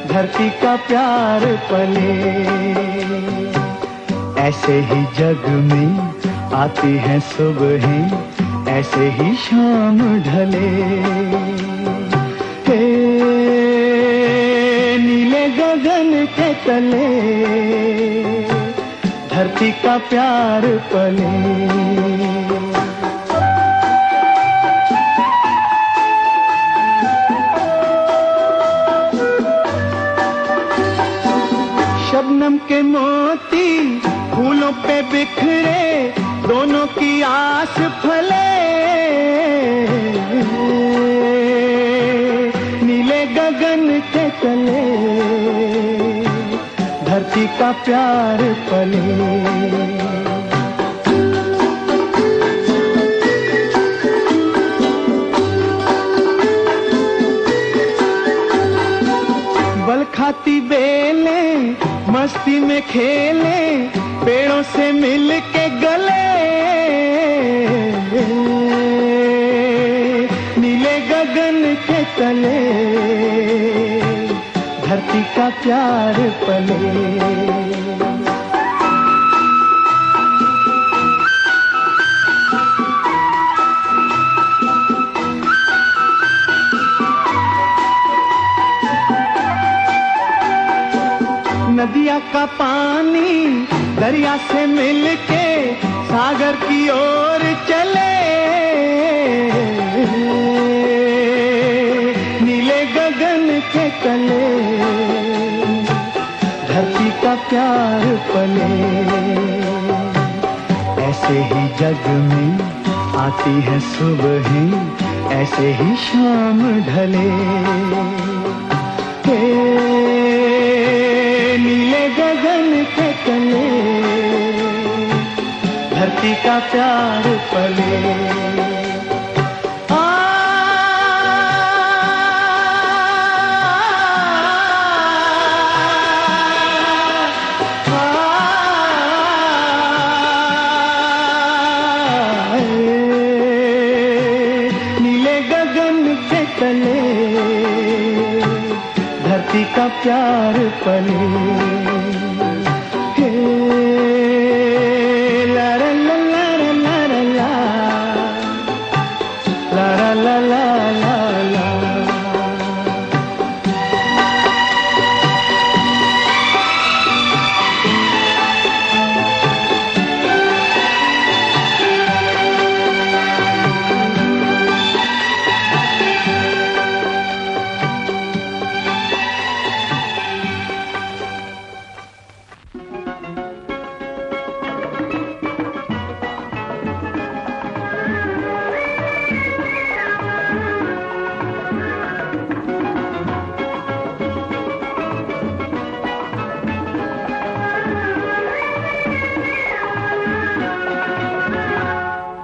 धरती का प्यार पले। ऐसे ही जग में आती हैं सुबहें, ऐसे ही शाम ढले। हे नीले गगन के तले धरती का प्यार पले। शबनम के मोती फूलों पे बिखरे, दोनों की आस फले। नीले गगन के तले धरती का प्यार पले। बल खाती बेलें मस्ती में खेले, पेड़ों से मिल के गले। नीले गगन के तले धरती का प्यार पले। नदिया का पानी दरिया से मिलके सागर की ओर चले। नीले गगन के तले धरती का प्यार पले। ऐसे ही जग में आती है सुबहें, ऐसे ही शाम ढले। नीले गगन के तले धरती का प्यार पले। नीले गगन के तले धरती का प्यार पले। हे ला ला ला ला ला ला ला ला ला ला ला।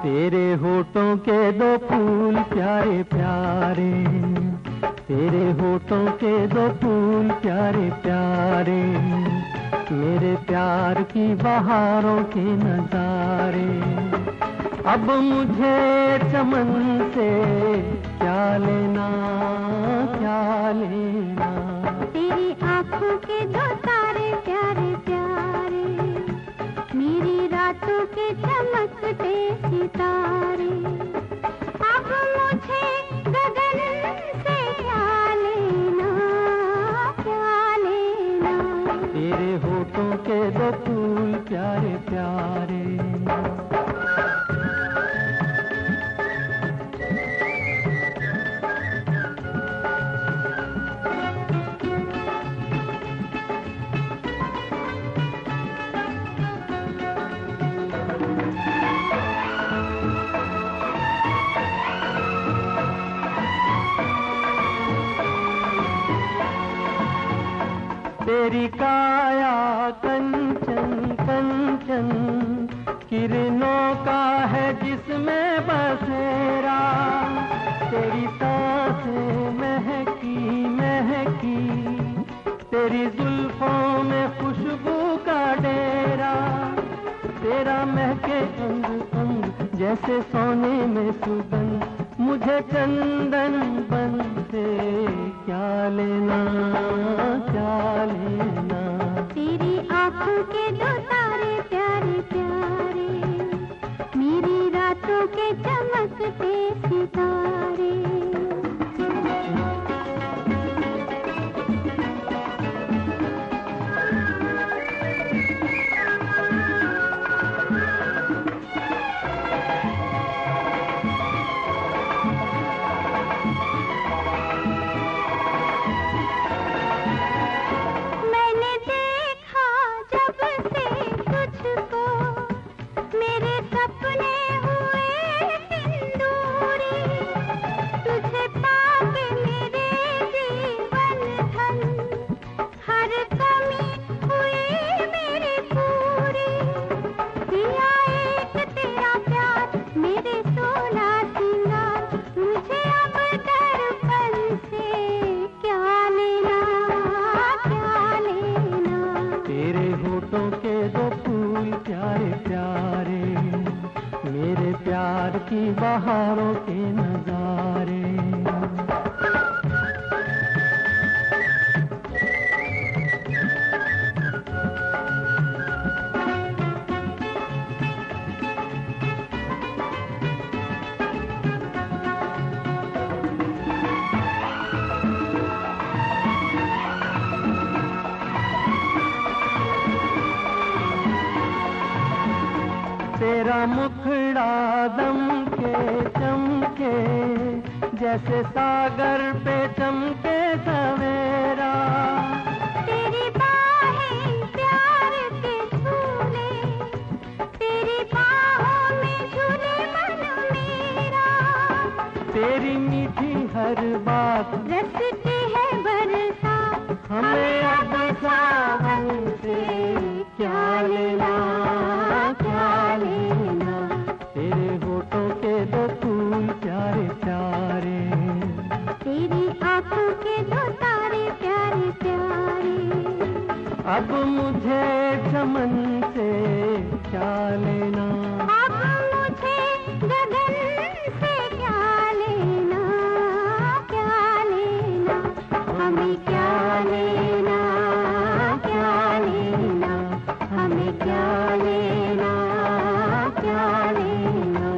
तेरे होठों के दो फूल प्यारे प्यारे, तेरे होठों के दो फूल प्यारे प्यारे, मेरे प्यार की बहारों के नजारे। अब मुझे चमन से क्या लेना क्या लेना। तेरी आंखों के दो तारे प्यारे प्यारे, मेरी रातों के चमकते सितारे। अब मुझे गगन से क्या लेना क्या लेना। तेरे होठों के दो फूल प्यारे प्यारे। तेरी काया कंचन कंचन, किरणों का है जिसमें बसेरा। तेरी सांसें महकी महकी, तेरी जुल्फों में खुशबू का डेरा, तेरा महके अंग अंग जैसे सोने में सुगंध, मुझे चंदन बन से क्या लेना, क्या लेना। तेरी आंखों के दो तारे प्यारे प्यारे, मेरी रातों के चमकते सितारे। की बहारों के नजारे। तेरा मुखड़ा दम के चमके जैसे सागर पे चमके सवेरा। तेरी बाहें प्यार के झूले, तेरी बाहों में झूले मन मेरा। तेरी मीठी हर बात रसती है बरसात, हमें अब सावन से क्या लेना, क्या लेना। तेरे होठों के दो फूल प्यारे प्यारे, तेरी आंखों के दो तारे प्यारे प्यारे। अब मुझे चमन से क्या लेना, अब मुझे गगन से क्या लेना, क्या लेना। हमें क्या लेना, क्या लेना। हमें क्या लेना, क्या लेना।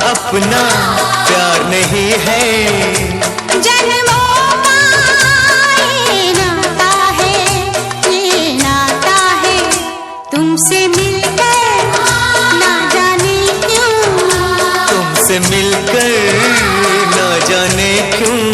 अपना प्यार नहीं है, जन्मों का ये नाता है, ये नाता है। तुमसे मिलकर ना जाने क्यों, तुमसे मिलकर ना जाने क्यों।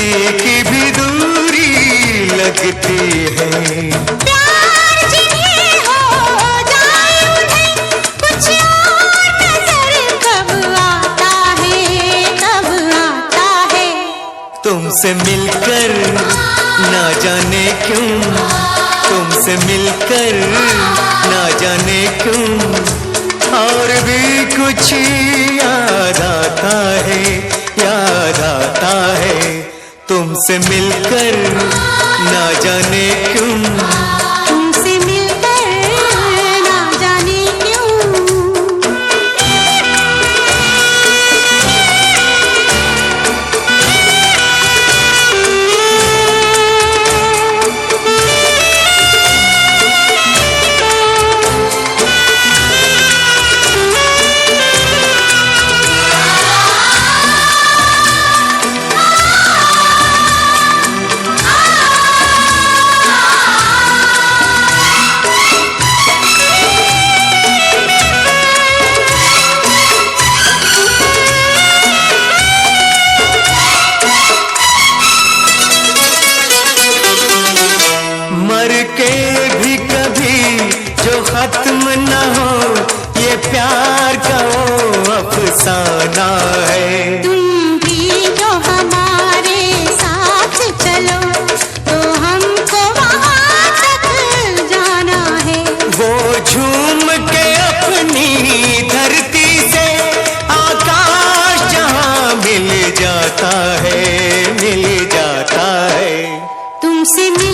गली की भी दूरी लगती है। प्यार जिन्हें हो जाए उन्हें कुछ और नजर कब आता है। तुमसे मिलकर ना जाने क्यों, तुमसे मिलकर ना जाने क्यों और भी कुछ याद आता है, याद आता है। तुमसे मिलकर ना जाने क्यों, तुमसे मिलकर ना जाने क्यों। मर के भी कभी जो खत्म न हो, ये प्यार का वो अफसाना है। तुम भी जो हमारे साथ चलो तो हमको वहाँ तक जाना है। वो झूम के अपनी धरती से आकाश जहाँ मिल जाता है, मिल जाता है। तुमसे मिल